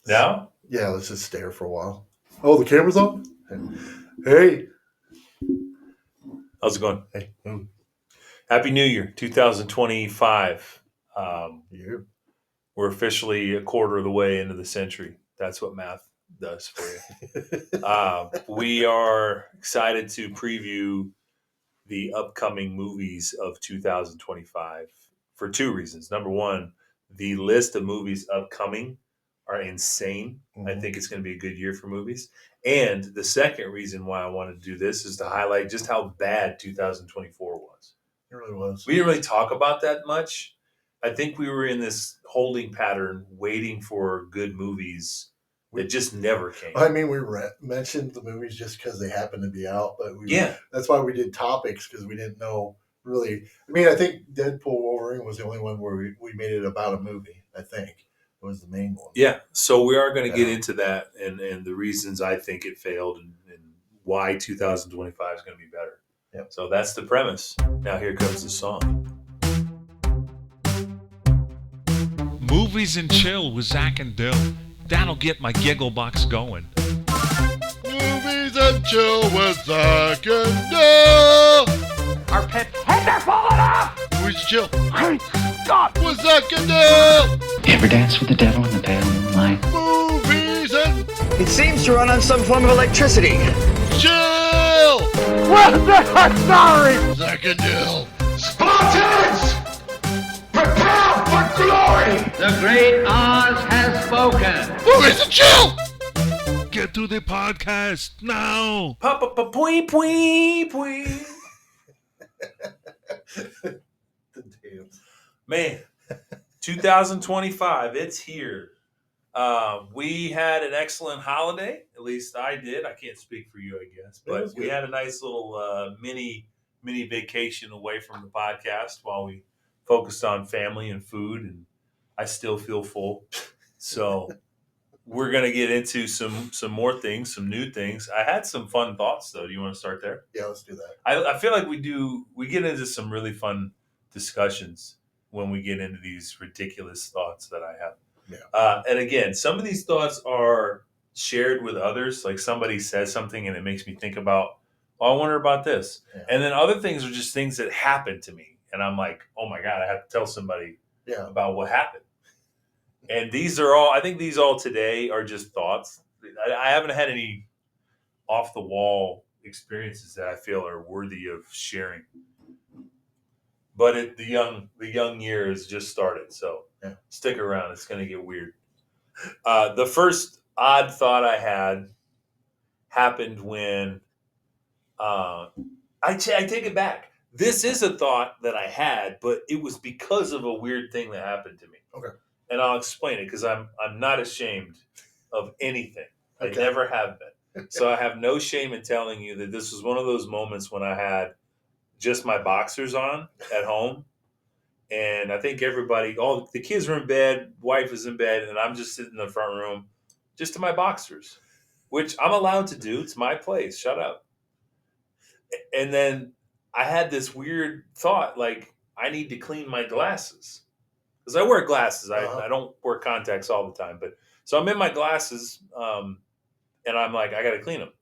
Now? Yeah, let's just stare for a while. Oh, the camera's on? Hey. How's it going? Hey. Happy New Year, 2025. You. We're officially a quarter of the way into the century. That's what math does for you. We are excited to preview the upcoming movies of 2025 for two reasons. Number one, the list of movies upcoming are insane. I think it's going to be a good year for movies. And the second reason why I wanted to do this is to highlight just how bad 2024 was. It really was. We didn't really talk about that much. I think we were in this holding pattern waiting for good movies that just never came. I mean, we mentioned the movies just because they happened to be out, but that's why we did topics, because we didn't know really. I mean, I think Deadpool Wolverine was the only one where we made it about a movie. I think it was the main one. Yeah, so we are going to get into that and the reasons I think it failed and why 2025 is going to be better. Yep. So that's the premise. Now here comes the song. Movies and chill with Zak and Dill. That'll get my giggle box going. Movies and chill with Zak and Dill. Our pets' heads are falling off! Movies and chill. Great Scott! With Zak and Dill. You ever dance with the devil in the pale moonlight? Movies and It seems to run on some form of electricity. chill. Well, sorry! Zak and Dill. Spartans! Prepare for glory! The great Oz has spoken. Movies and chill. Get to the podcast now. Pwee. The dance. Man, 2025, it's here. We had an excellent holiday. At least I did. I can't speak for you, I guess. But we had a nice little mini vacation away from the podcast while we focused on family and food. And I still feel full. So we're going to get into some more things, some new things. I had some fun thoughts, though. Do you want to start there? Yeah, let's do that. I feel like we get into some really fun discussions when we get into these ridiculous thoughts that I have. Yeah. And again, some of these thoughts are shared with others. Like somebody says something and it makes me think about, oh, I wonder about this. Yeah. And then other things are just things that happen to me. And I'm like, oh my God, I have to tell somebody about what happened. And I think these all today are just thoughts. I haven't had any off the wall experiences that I feel are worthy of sharing. But the young year has just started, so stick around. It's going to get weird. The first odd thought I had happened when I take it back. This is a thought that I had, but it was because of a weird thing that happened to me. Okay. And I'll explain it because I'm not ashamed of anything. Okay. I never have been. So I have no shame in telling you that this was one of those moments when I had just my boxers on at home. And I think all the kids were in bed, wife is in bed, and I'm just sitting in the front room just in my boxers, which I'm allowed to do. It's my place. Shut up. And then I had this weird thought, like, I need to clean my glasses. Because I wear glasses. I don't wear contacts all the time. So I'm in my glasses, and I'm like, I got to clean them.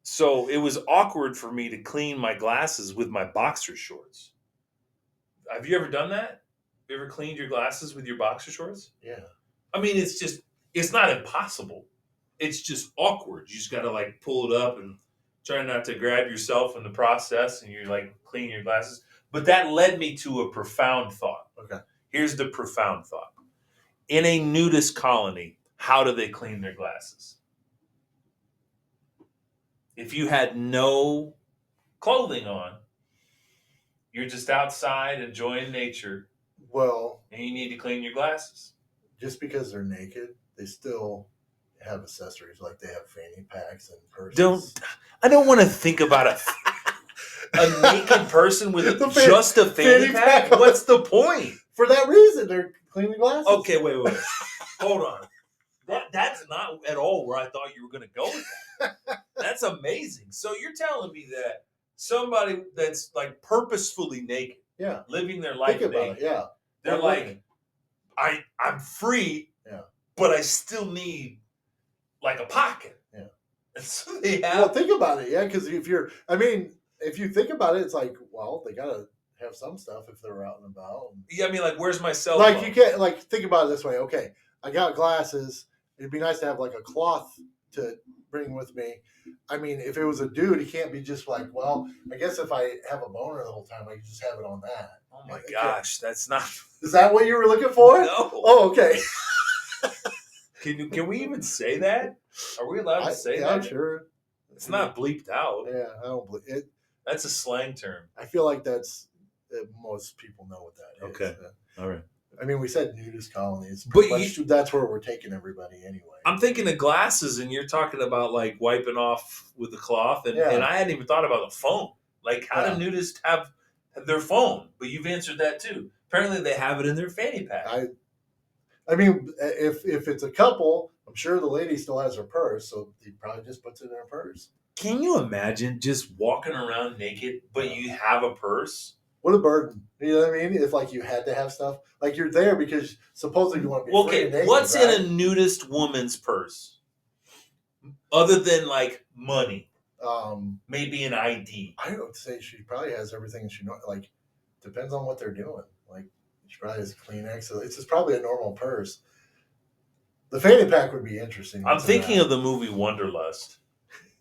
So it was awkward for me to clean my glasses with my boxer shorts. Have you ever done that? You ever cleaned your glasses with your boxer shorts? Yeah. I mean, it's not impossible. It's just awkward. You just got to like pull it up and try not to grab yourself in the process, and you're like cleaning your glasses. But that led me to a profound thought. Okay. Here's the profound thought. In a nudist colony, how do they clean their glasses? If you had no clothing on, you're just outside enjoying nature. Well, and you need to clean your glasses. Just because they're naked, they still have accessories, like they have fanny packs and purses. I don't want to think about a naked person with just a fanny pack. What's the point? For that reason, they're cleaning glasses. Okay, wait. Hold on. That's not at all where I thought you were going to go with that. That's amazing. So you're telling me that somebody that's like purposefully naked, living their life naked, they're they're like, I'm free, but I still need like a pocket. Yeah. And so they have. Well, think about it, yeah, because if you think about it, it's like, well, they gotta have some stuff if they're out and about. Yeah, I mean, like, where's my cell Like phone? you can't think about it this way. Okay, I got glasses. It'd be nice to have like a cloth to bring with me. I mean, if it was a dude, he can't be just like, well, I guess if I have a boner the whole time, I can just have it on that. Oh my gosh, that's not. Is that what you were looking for? No. Oh, okay. Can we even say that? Are we allowed to say that? I'm sure. It's not bleeped out. Yeah, I don't believe it. That's a slang term. I feel like most people know what that is. Okay. All right. I mean, we said nudist colonies, But that's where we're taking everybody anyway. I'm thinking of glasses, and you're talking about like wiping off with a cloth, and I hadn't even thought about the phone. Like, how do nudists have their phone? But you've answered that too. Apparently, they have it in their fanny pack. I mean, if it's a couple, I'm sure the lady still has her purse, so he probably just puts it in her purse. Can you imagine just walking around naked, but you have a purse? What a burden. You know what I mean? If like you had to have stuff, like you're there because supposedly you want to be free and naked, what's right? in a nudist woman's purse? Other than like money. Maybe an ID. I would say she probably has everything she knows. Like, depends on what they're doing. Like, she probably has Kleenex. So it's just probably a normal purse. The fanny pack would be interesting. I'm thinking of the movie Wanderlust.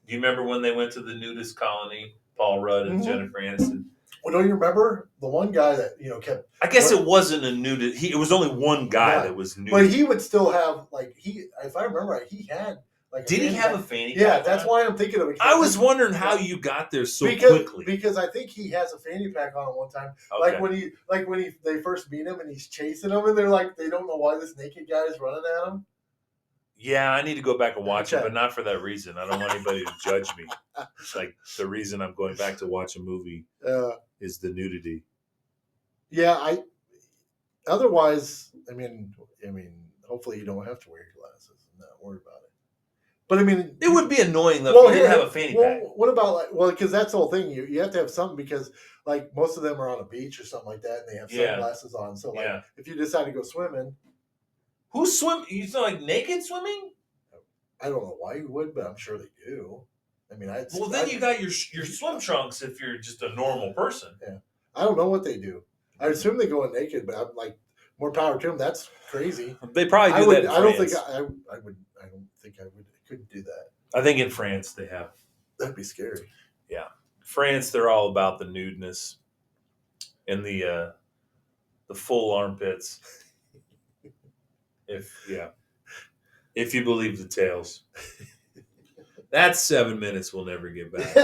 Do you remember when they went to the nudist colony? Paul Rudd and Jennifer Aniston. Well, don't you remember the one guy that kept? I guess it wasn't a nudist. It was only one guy that was nudist. But he would still have if I remember right, he had like. Did he have a fanny pack? Yeah, that's why I'm thinking of it. I was wondering how you got there so quickly. Because I think he has a fanny pack on at one time. Okay. Like when they first meet him and he's chasing them and they're like they don't know why this naked guy is running at him. Yeah, I need to go back and watch it, but not for that reason. I don't want anybody to judge me. It's like the reason I'm going back to watch a movie is the nudity. Yeah, otherwise, I mean, hopefully you don't have to wear your glasses and not worry about it. But I mean, it would be annoying though if you didn't have a fanny pack. What about because that's the whole thing. You have to have something because like most of them are on a beach or something like that, and they have sunglasses on. So like if you decide to go swimming. Who's swim? You feel like naked swimming? I don't know why you would, but I'm sure they do. I mean, you got your swim trunks if you're just a normal person. Yeah, I don't know what they do. I assume they go in naked, but I'm like, more power to them. That's crazy. They probably do that. I don't think I would. I don't think I would. Couldn't do that. I think in France they have. That'd be scary. Yeah, France. They're all about the nudeness and the full armpits. If you believe the tales. That's 7 minutes we'll never get back.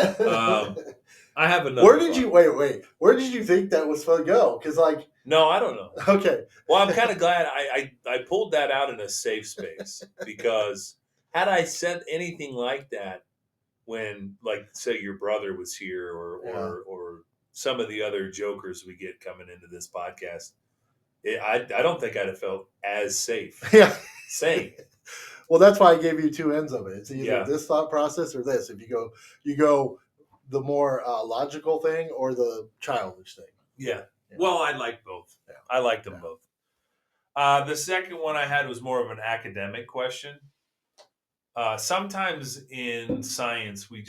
I have another. Where did you wait? Where did you think that was going to go? Because no, I don't know. Okay. Well, I'm kind of glad I pulled that out in a safe space because had I said anything like that when, like, say your brother was here or some of the other jokers we get coming into this podcast, I don't think I'd have felt as safe. Yeah. Same. Well, that's why I gave you two ends of it. It's either this thought process or this. If you go the more logical thing or the childish thing. Yeah. Well, I like both. Yeah. I like them both. The second one I had was more of an academic question. Sometimes in science, we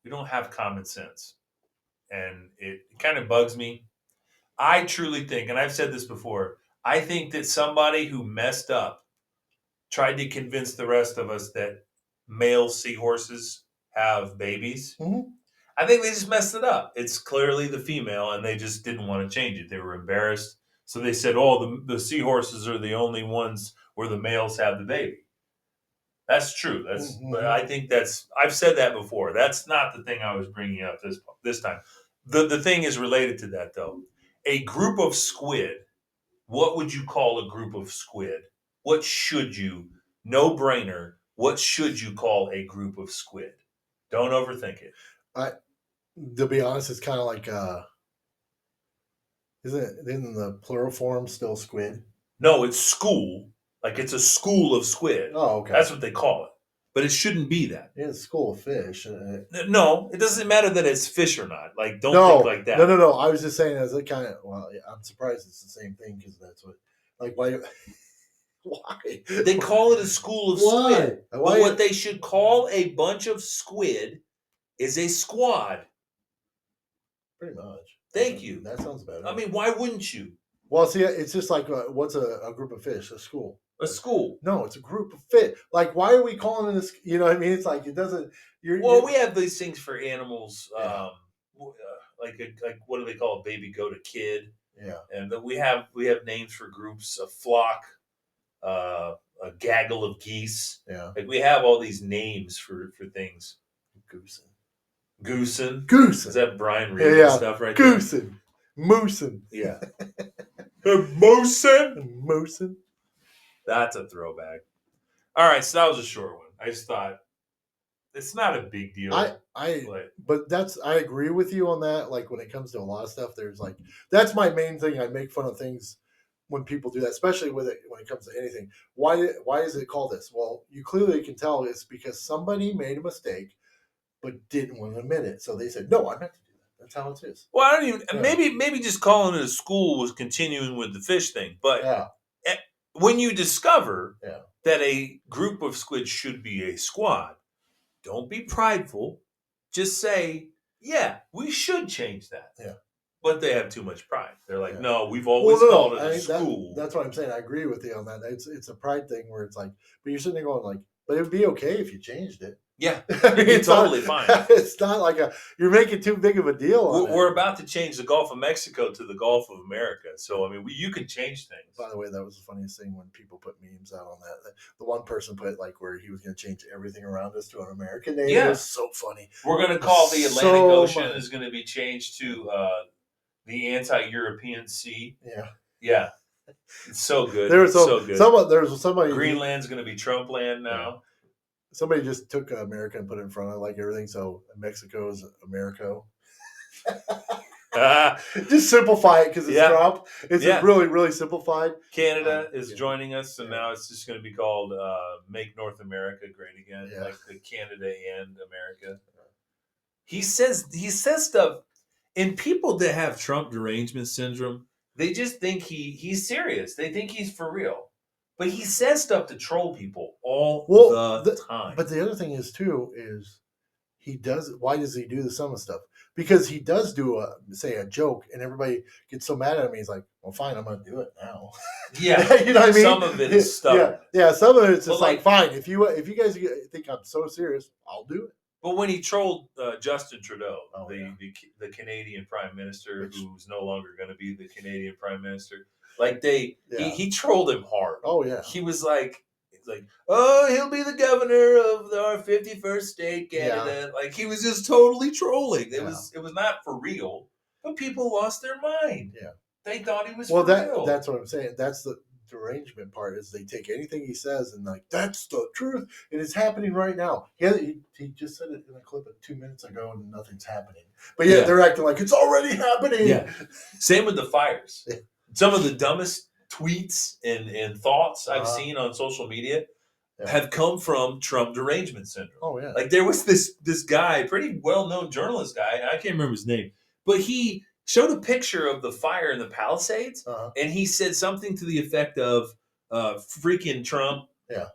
don't have common sense. And it kind of bugs me. I truly think, and I've said this before, I think that somebody who messed up tried to convince the rest of us that male seahorses have babies. Mm-hmm. I think they just messed it up. It's clearly the female, and they just didn't want to change it. They were embarrassed. So they said, the seahorses are the only ones where the males have the baby. That's true. But I think I've said that before. That's not the thing I was bringing up this time. The thing is related to that, though. A group of squid, what would you call a group of squid? What should you, no brainer, what should you call a group of squid? Don't overthink it. To be honest, it's kind of like, isn't the plural form still squid? No, it's school. Like it's a school of squid. Oh, okay. That's what they call it. But it shouldn't be that. Yeah, it's a school of fish. No, it doesn't matter that it's fish or not. Like, don't think like that. No. I was just saying as a kind of, I'm surprised it's the same thing because that's what, like, why? Why? They call it a school of Why? squid. Why? But what they should call a bunch of squid is a squad. Pretty much. Thank you. That sounds better. I mean, why wouldn't you? Well, see, it's just like what's a group of fish? A school. A school. No, it's a group of fish. Like, why are we calling it a? You know what I mean? It's like it doesn't. We have these things for animals. Yeah. Like what do they call a baby goat? A kid. Yeah. And we have names for groups: a flock, a gaggle of geese. Yeah. Like we have all these names for things. Goosen. Goosen. Is that Brian Reed stuff right there? Goosen. Moosin. Yeah. Moosin. Moosin. That's a throwback. All right, so that was a short one. I just thought it's not a big deal. But I agree with you on that. Like when it comes to a lot of stuff, there's like that's my main thing. I make fun of things when people do that, especially with it when it comes to anything. Why is it called this? Well, you clearly can tell it's because somebody made a mistake, but didn't want to admit it. So they said, "No, I meant to do that." That's how it is. Well, I don't even. Yeah. Maybe just calling it a school was continuing with the fish thing, but when you discover that a group of squids should be a squad, don't be prideful. Just say, "Yeah, we should change that." Yeah. But they have too much pride. They're like, "No, we've always called it a school." That's what I'm saying. I agree with you on that. It's a pride thing where it's like, but you're sitting there going like, but it would be okay if you changed it. Yeah, it's totally fine. It's not like you're making too big of a deal. We're about to change the Gulf of Mexico to the Gulf of America. So, I mean, you can change things. By the way, that was the funniest thing when people put memes out on that. The one person put like where he was going to change everything around us to an American name. Yeah. It was so funny. We're going to call the Atlantic Ocean is going to be changed to the anti-European Sea. Yeah. Yeah. It's so good. There was so good. Somebody. Greenland's going to be Trump land now. Yeah. Somebody just took America and put it in front of like everything. So Mexico is Americo. Just simplify it because it's Trump. It's really, really simplified. Canada is joining us, and now it's just going to be called Make North America Great Again, like the Canada and America. He says stuff, and people that have Trump derangement syndrome, they just think he's serious. They think he's for real. But he says stuff to troll people all the time. But the other thing is too is he does. Why does he do some of the stuff? Because he does do a joke, and everybody gets so mad at him. He's like, "Well, fine, I'm going to do it now." Yeah, you know what I mean. Some of it is stuff. Yeah. Some of it's just like, fine. If you guys think I'm so serious, I'll do it. But when he trolled Justin Trudeau, the Canadian Prime Minister, who's no longer going to be the Canadian Prime Minister. Like he trolled him hard. Oh yeah. He was like, oh, he'll be the governor of our 51st state, Canada. Yeah. Like he was just totally trolling. It was not for real. But people lost their mind. Yeah. They thought he was for real. That's what I'm saying. That's the derangement part is they take anything he says and like that's the truth. And it's happening right now. He just said it in a clip of 2 minutes ago and nothing's happening. But they're acting like it's already happening. Yeah. Same with the fires. Yeah. Some of the dumbest tweets and thoughts I've seen on social media have come from Trump derangement syndrome. Oh, yeah. Like there was this guy, pretty well-known journalist guy, I can't remember his name, but he showed a picture of the fire in the Palisades, and he said something to the effect of, freaking Trump. Yeah.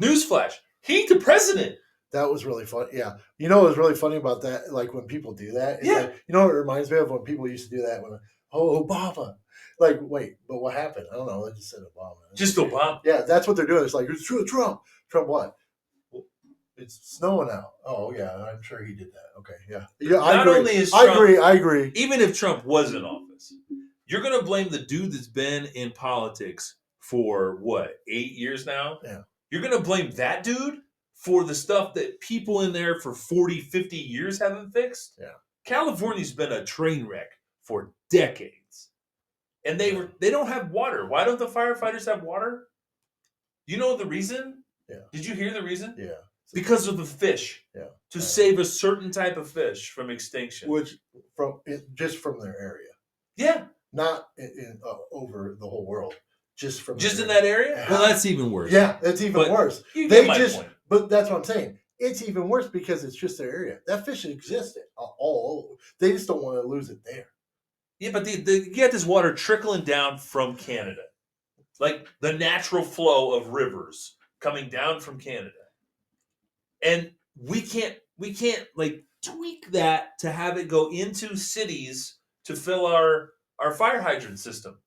Newsflash, he ain't the president. That was really fun. Yeah. You know what was really funny about that? Like when people do that? Like, you know what it reminds me of? When people used to do that when, Obama. Like, wait, but what happened? I don't know. They just said Obama. Just Obama. Yeah, that's what they're doing. It's like, it's true, Trump. Trump what? Well, it's snowing out. Oh, yeah, I'm sure he did that. Okay, yeah. I agree. Even if Trump was in office, you're going to blame the dude that's been in politics for, 8 years now? Yeah. You're going to blame that dude for the stuff that people in there for 40, 50 years haven't fixed? Yeah. California's been a train wreck for decades. And they don't have water. Why don't the firefighters have water? You know the reason? Yeah. Did you hear the reason? Yeah. Because of the fish. Yeah. To save a certain type of fish from extinction. Which just from their area. Yeah. Not over the whole world. Just in that area? Well, that's even worse. Yeah, that's even worse. You get my point. But that's what I'm saying. It's even worse because it's just their area. That fish existed all over. They just don't want to lose it there. Yeah, but you get this water trickling down from Canada. like the natural flow of rivers coming down from Canada. And we can't like tweak that to have it go into cities to fill our fire hydrant system.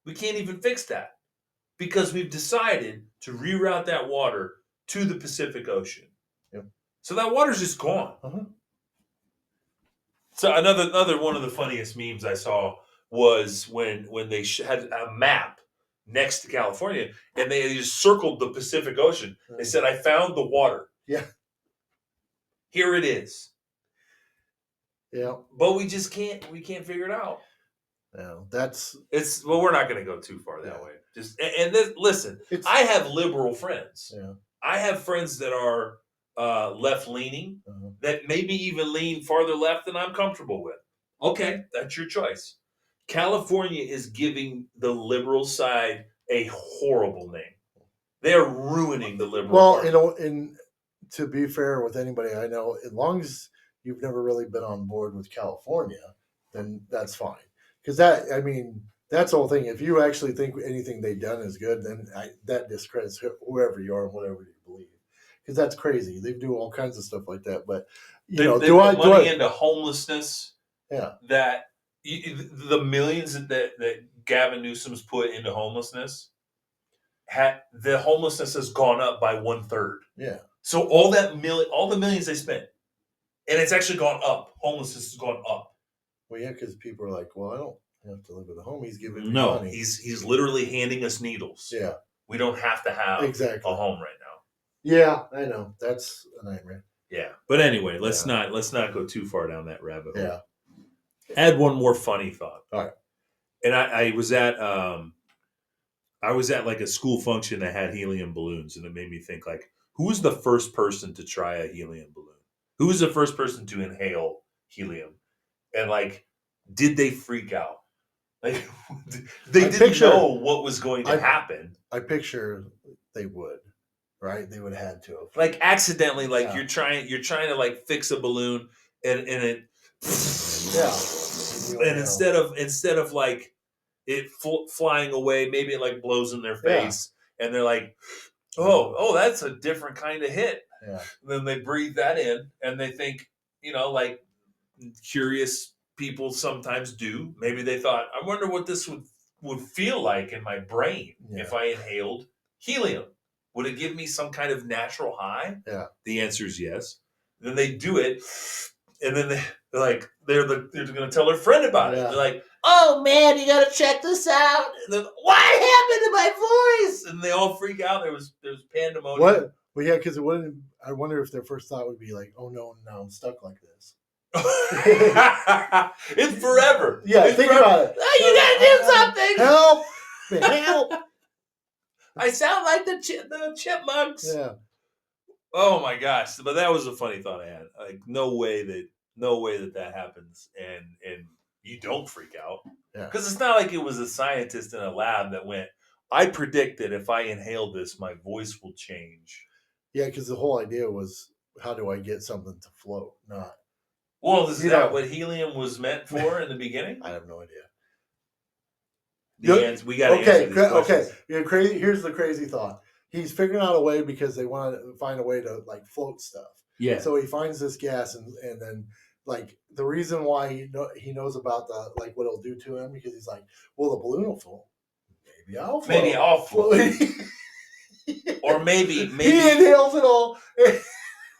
We can't even fix that because we've decided to reroute that water to the Pacific Ocean. Yep. So that water's just gone. Uh-huh. So another one of the funniest memes I saw was when they had a map next to California and they just circled the Pacific Ocean. They said, "I found the water. Yeah. Here it is." Yeah. But we just can't figure it out. No, we're not going to go too far that way. Just listen, I have liberal friends. Yeah. I have friends that are left leaning, that maybe even lean farther left than I'm comfortable with. Okay, that's your choice. California is giving the liberal side a horrible name. They're ruining the liberal party. And to be fair with anybody I know, as long as you've never really been on board with California, then that's fine. Because that's the whole thing. If you actually think anything they've done is good, then that discredits whoever you are and whatever you believe. Because that's crazy. They do all kinds of stuff like that. But they put money into homelessness. Yeah. That the millions that Gavin Newsom's put into homelessness, the homelessness has gone up by 1/3. Yeah. So all the millions they spent, and it's actually gone up. Homelessness has gone up. Well, yeah, because people are like, well, I don't have to live with a home. He's giving me No, money. he's literally handing us needles. Yeah. We don't have to have a home right now. Yeah, I know. That's a nightmare. Yeah. But anyway, let's not go too far down that rabbit hole. Yeah. Add one more funny thought. All right. And I was at like a school function that had helium balloons, and it made me think, like, who was the first person to try a helium balloon? Who was the first person to inhale helium? And like, did they freak out? Like, they didn't know what was going to happen. I picture they would, right? They would have had to have. Like, accidentally, like you're trying to like fix a balloon, and it. Yeah. And instead of like it flying away, maybe it like blows in their face, and they're like, oh, that's a different kind of hit. Yeah. And then they breathe that in, and they think, like curious people sometimes do. Maybe they thought, I wonder what this would feel like in my brain if I inhaled helium. Would it give me some kind of natural high? Yeah. The answer is yes. Then they do it, and then they're like, they're going to tell their friend about it. They're like, oh man, you got to check this out. And then, what happened to my voice? And they all freak out. There was pandemonium. What? Well, yeah, because it wouldn't. I wonder if their first thought would be like, "Oh no, now I'm stuck like this." It's forever. Yeah, it's think forever. about it. Oh, you gotta do something. Help! Help! I sound like the chipmunks. Yeah. Oh my gosh! But that was a funny thought I had. Like, no way that happens, and you don't freak out. Yeah. Because it's not like it was a scientist in a lab that went, I predict that if I inhale this, my voice will change. Yeah, because the whole idea was, how do I get something to float? Not. Well, is that what helium was meant for in the beginning? I have no idea. We got to answer these questions. Okay. Yeah, crazy. Here's the crazy thought. He's figuring out a way because they want to find a way to like float stuff. Yeah. So he finds this gas, and then like the reason why he knows about the like what it'll do to him, because he's like, well, the balloon will float. Maybe I'll float. Or maybe he inhales it all.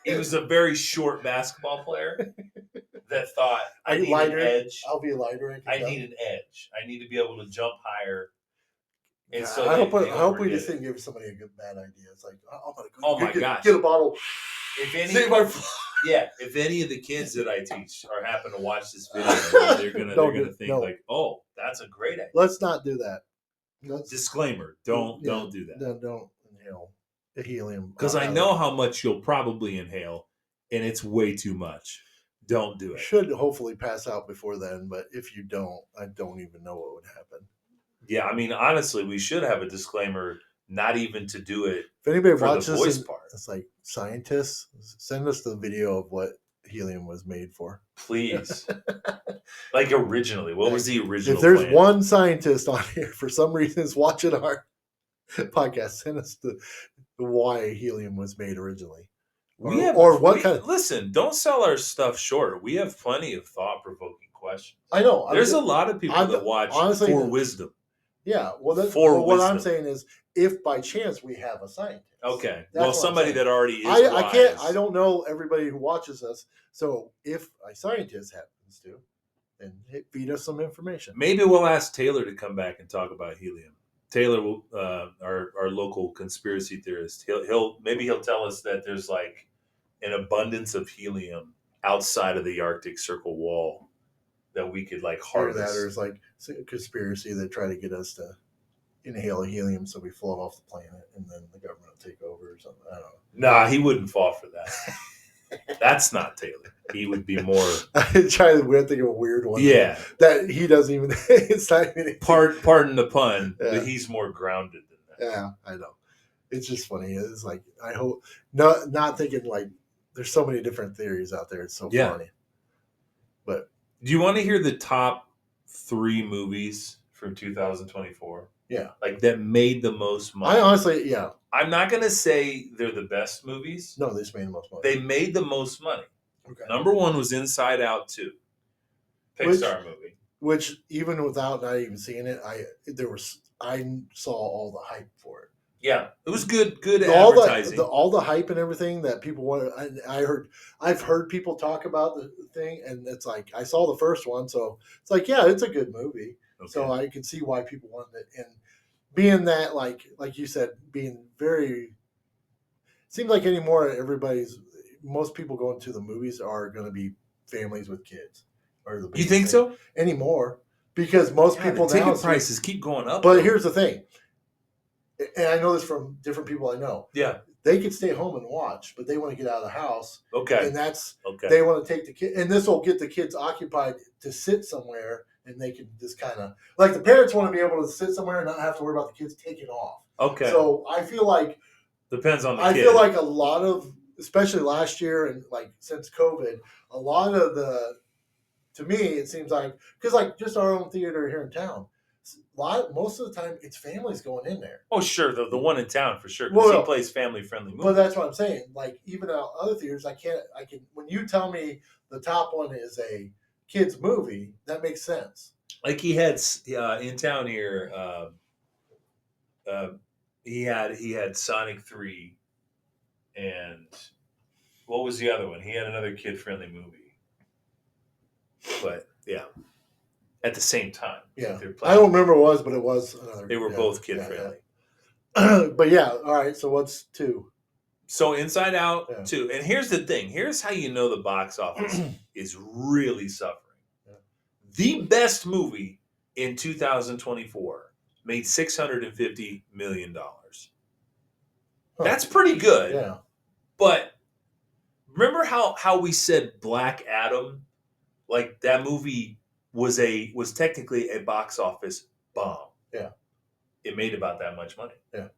He was a very short basketball player that thought, I need an edge. I'll be lighter. I need an edge. I need to be able to jump higher. And so I hope we just didn't give somebody a bad idea. It's like, I'm gonna go gosh, get a bottle. If any of the kids that I teach happen to watch this video, they're gonna think like, oh, that's a great idea. Let's not do that. Disclaimer: don't do that. Don't inhale the helium. Because I know how much you'll probably inhale, and it's way too much. Don't do it. Should hopefully pass out before then, but if you don't, I don't even know what would happen. Yeah, I mean, honestly, we should have a disclaimer not even to do it. If anybody for watches the voice part, it's like, scientists, send us the video of what helium was made for. Please. Like originally. What was the original If there's plan? one scientist on here for some reason is watching our podcast, send us the why helium was made originally. Listen, don't sell our stuff short. We have plenty of thought-provoking questions. I know. There's a lot of people that watch honestly, for wisdom. Yeah. Well, what I'm saying is, if by chance we have a scientist. Okay. Well, somebody that already is I don't know everybody who watches us. So if a scientist happens to, then feed us some information. Maybe we'll ask Taylor to come back and talk about helium. Taylor will, our local conspiracy theorist. He'll tell us that there's like an abundance of helium outside of the Arctic Circle wall that we could like harvest. Or there's like a conspiracy that try to get us to inhale helium so we float off the planet and then the government will take over or something. I don't know. Nah, he wouldn't fall for that. That's not Taylor. He would be more. I try to think of a weird one. Yeah. That he doesn't even. It's not even. Pardon the pun, Yeah. but he's more grounded than that. Yeah, I know. It's just funny. It's like I hope not thinking like there's so many different theories out there. It's so funny. But do you want to hear the top 3 movies from 2024? Yeah, like that made the most money. I honestly, yeah. I'm not gonna say they're the best movies. No, they just made the most money. They made the most money. Okay. Number 1 was Inside Out 2, Pixar movie. Which even without not even seeing it, I saw all the hype for it. Yeah, it was good advertising. All the hype and everything that people wanted. I've heard people talk about the thing, and it's like I saw the first one, so it's like it's a good movie. Okay. So I can see why people wanted it, and being that like you said, being very seems like anymore most people going to the movies are going to be families with kids. You think so anymore? Because most people the now ticket prices keep going up. But here's the thing, and I know this from different people I know. Yeah, they could stay home and watch, but they want to get out of the house. Okay, and they want to take the kid, and this will get the kids occupied to sit somewhere, and they can just kind of like the parents want to be able to sit somewhere and not have to worry about the kids taking off. Okay, so I feel like depends on the kid. I feel like a lot of, especially last year and like since COVID, a lot of to me it seems like because like just our own theater here in town. Most of the time, it's families going in there. Oh, sure, the one in town for sure. Because he plays family-friendly movies. But that's what I'm saying. Like even at other theaters, I can. When you tell me the top one is a kids movie, that makes sense. Like he had in town here, he had Sonic 3, and what was the other one? He had another kid-friendly movie. But yeah. At the same time. Yeah. I don't remember what it was, but it was another. They were both kid-friendly. But yeah, all right, so what's 2? So Inside Out 2. And here's the thing. Here's how you know the box office is really suffering. Yeah. The best movie in 2024 made $650 million. Huh. That's pretty good. Yeah. But remember how we said Black Adam? Like that movie was technically a box office bomb. Yeah. It made about that much money. Yeah.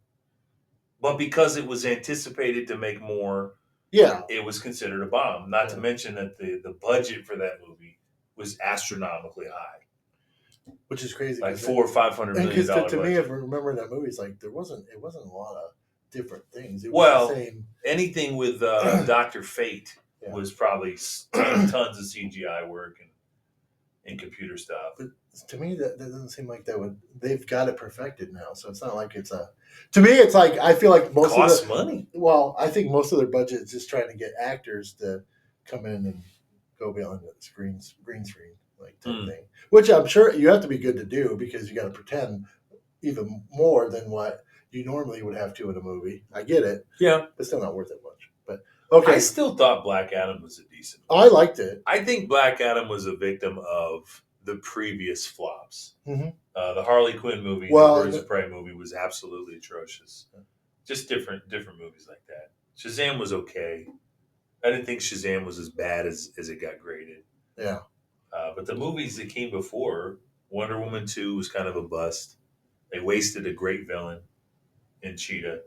But because it was anticipated to make more, it was considered a bomb. Not to mention that the budget for that movie was astronomically high. Which is crazy. Like $400 or $500 million. Because to me, if I remember that movie, it's like it wasn't a lot of different things. It was the same. Anything with Dr. Fate was probably tons of CGI work and computer stuff. But to me, that doesn't seem like they've got it perfected now. So it's not like it's to me, it's like, I feel like most costs money. Well, I think most of their budget is just trying to get actors to come in and go beyond the green screen, like type thing. Which I'm sure you have to be good to do because you got to pretend even more than what you normally would have to in a movie. I get it. Yeah. But still not worth it much. But okay. I still thought Black Adam was a decent movie. I liked it. I think Black Adam was a victim of the previous flops. Mm-hmm. The Harley Quinn movie, the Birds of Prey movie was absolutely atrocious. Just different movies like that. Shazam was okay. I didn't think Shazam was as bad as it got graded. Yeah. But the movies that came before, Wonder Woman 2 was kind of a bust. They wasted a great villain in Cheetah.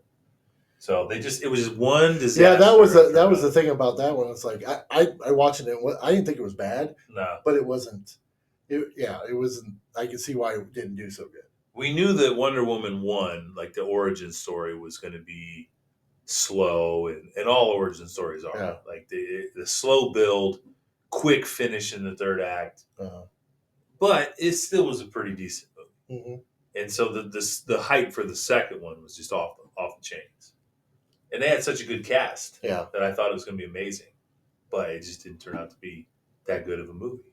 So it was just one disaster. Yeah, that was the thing about that one. It's like I watching it. I didn't think it was bad, No, but it wasn't. It wasn't. I can see why it didn't do so good. we knew that Wonder Woman 1, like the origin story, was going to be slow, and all origin stories are like the slow build, quick finish in the third act. But it still was a pretty decent movie, and so the hype for the second one was just off the chains, and they had such a good cast that I thought it was going to be amazing, but it just didn't turn out to be that good of a movie.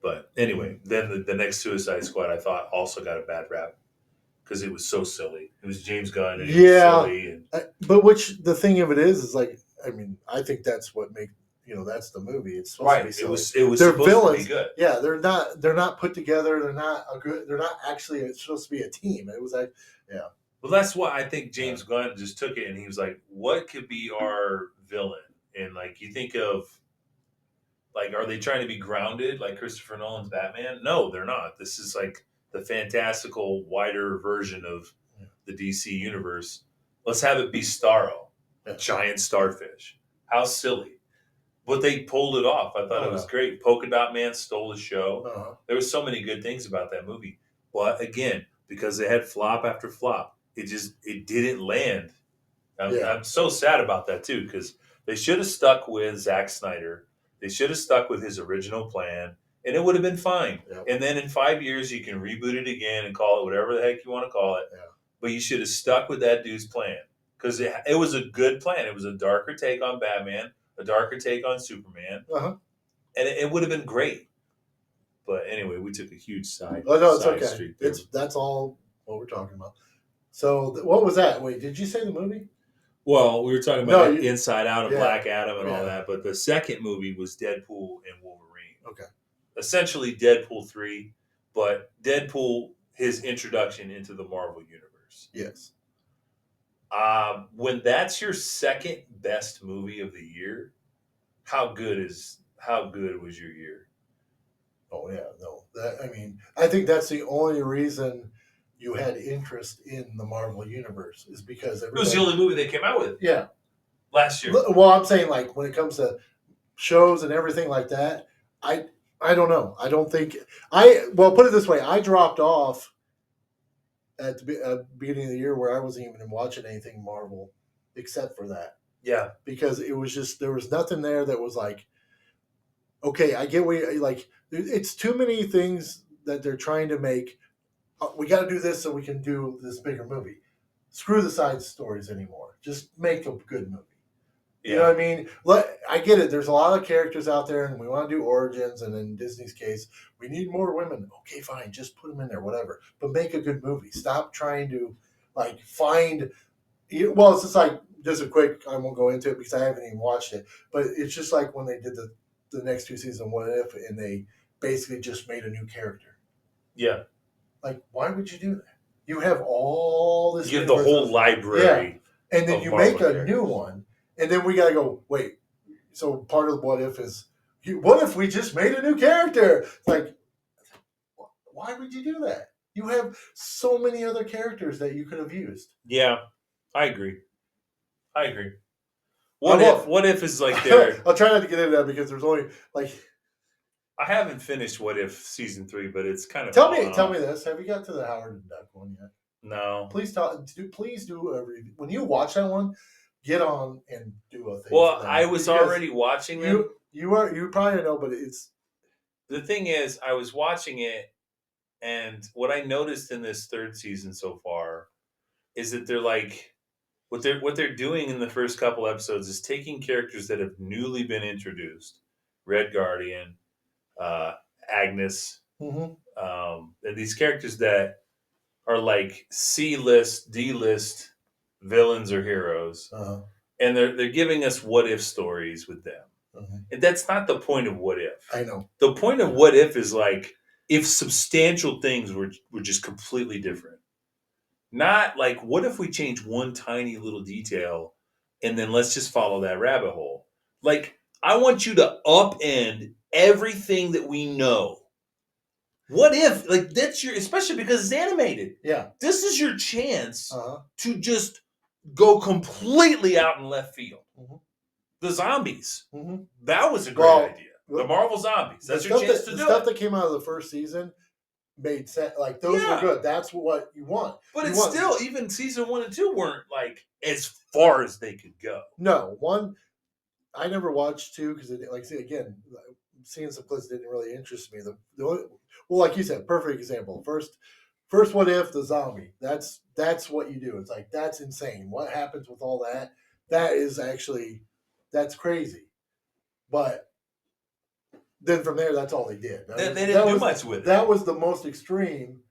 But anyway, then the next Suicide Squad I thought also got a bad rap because it was so silly. It was James Gunn and it was silly. But the thing of it is like, I mean, I think that's what makes, that's the movie. It's supposed to be silly. It was they're supposed villains. to be good. Yeah, they're not put together. They're not actually. It's supposed to be a team. It was like, Well, that's why I think James Gunn just took it and he was like, "What could be our villain?" And like you think of, like, are they trying to be grounded like Christopher Nolan's Batman? No, they're not. This is like the fantastical, wider version of the DC universe. Let's have it be Starro, giant starfish. How silly. But they pulled it off. I thought it was great. Polka Dot Man stole the show. There were so many good things about that movie. But again, because they had flop after flop, it didn't land. I'm so sad about that too, because they should have stuck with Zack Snyder. They should have stuck with his original plan, and it would have been fine. Yep. And then in 5 years, you can reboot it again and call it whatever the heck you want to call it. Yeah. But you should have stuck with that dude's plan, because it was a good plan. It was a darker take on Batman, a darker take on Superman, and it would have been great. But anyway, we took a huge side. Oh no, it's okay. That's all what we're talking about. So what was that? Wait, did you say the movie? Well, we were talking about Inside Out and Black Adam and all that, but the second movie was Deadpool and Wolverine. Okay. Essentially Deadpool 3, but Deadpool, his introduction into the Marvel Universe. Yes. When that's your second best movie of the year, how good was your year? Oh yeah, no. I think that's the only reason you had interest in the Marvel Universe is because it was the only movie they came out with. Yeah. Last year. Well, I'm saying like when it comes to shows and everything like that, I don't know. I don't think put it this way. I dropped off at the beginning of the year where I wasn't even watching anything Marvel except for that. Yeah. Because it was just, there was nothing there that was like, okay, I get it's too many things that they're trying to make. We got to do this so we can do this bigger movie. Screw the side stories anymore. Just make a good movie. You know what I mean? I get it. There's a lot of characters out there, and we want to do origins. And in Disney's case, we need more women. Okay, fine. Just put them in there, whatever. But make a good movie. Stop trying to find. Well, it's just like a quick. I won't go into it because I haven't even watched it. But it's just like when they did the next two seasons of What If, and they basically just made a new character. Yeah. Why would you do that? You have all this. You have the whole library. Yeah. And then you make a new one. And then we got to go, wait. So part of What If is, what if we just made a new character? It's like, why would you do that? You have so many other characters that you could have used. Yeah, I agree. What if is like there? I'll try not to get into that because there's only I haven't finished What If season 3, but it's kind of tell me this. Have you got to the Howard and Duck one yet? No. Please do a review. When you watch that one, get on and do a thing. Well, I was already watching them. You probably know, but it's the thing is, I was watching it, and what I noticed in this third season so far is that they're what they're doing in the first couple episodes is taking characters that have newly been introduced, Red Guardian, Agnes, and these characters that are like C-list, D-list villains or heroes, and they're giving us what if stories with them, and that's not the point of What If. I know the point of What If is if substantial things were just completely different. Not what if we change one tiny little detail, and then let's just follow that rabbit hole. I want you to upend everything that we know. What if, that's especially because it's animated. Yeah. This is your chance to just go completely out in left field. Mhm. The zombies. Mhm. That was a great Well, idea. The Marvel zombies. That's the your stuff chance that, to the do stuff it. that came out of the first season made sense. Like those were Yeah. good. That's what you want. But You it's want- still, even season 1 and 2 weren't like as far as they could go. no one. I never watched 2 because, like, see, again, seeing some clips didn't really interest me. The only, well, like you said, perfect example. First, what if the zombie? That's what you do. It's like that's insane. What happens with all that? That is actually that's crazy. But then from there, that's all they did. They didn't do was, much with it. That was the most extreme.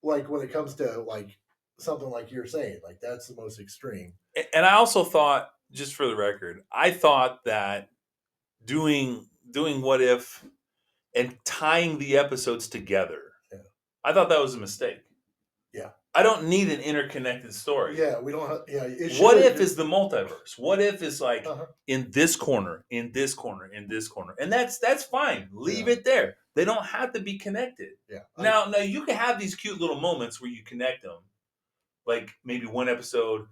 Like when it comes to like something like you're saying, like that's the most extreme. And I also thought, just for the record, I thought that doing What If and tying the episodes together, Yeah. I thought that was a mistake. Yeah. I don't need an interconnected story. Yeah, we don't have. Yeah, What If is the multiverse? What If is like Uh-huh. in this corner, in this corner, in this corner, and that's fine. Leave Yeah. it there. They don't have to be connected. Yeah. Now you can have these cute little moments where you connect them, like maybe one episode.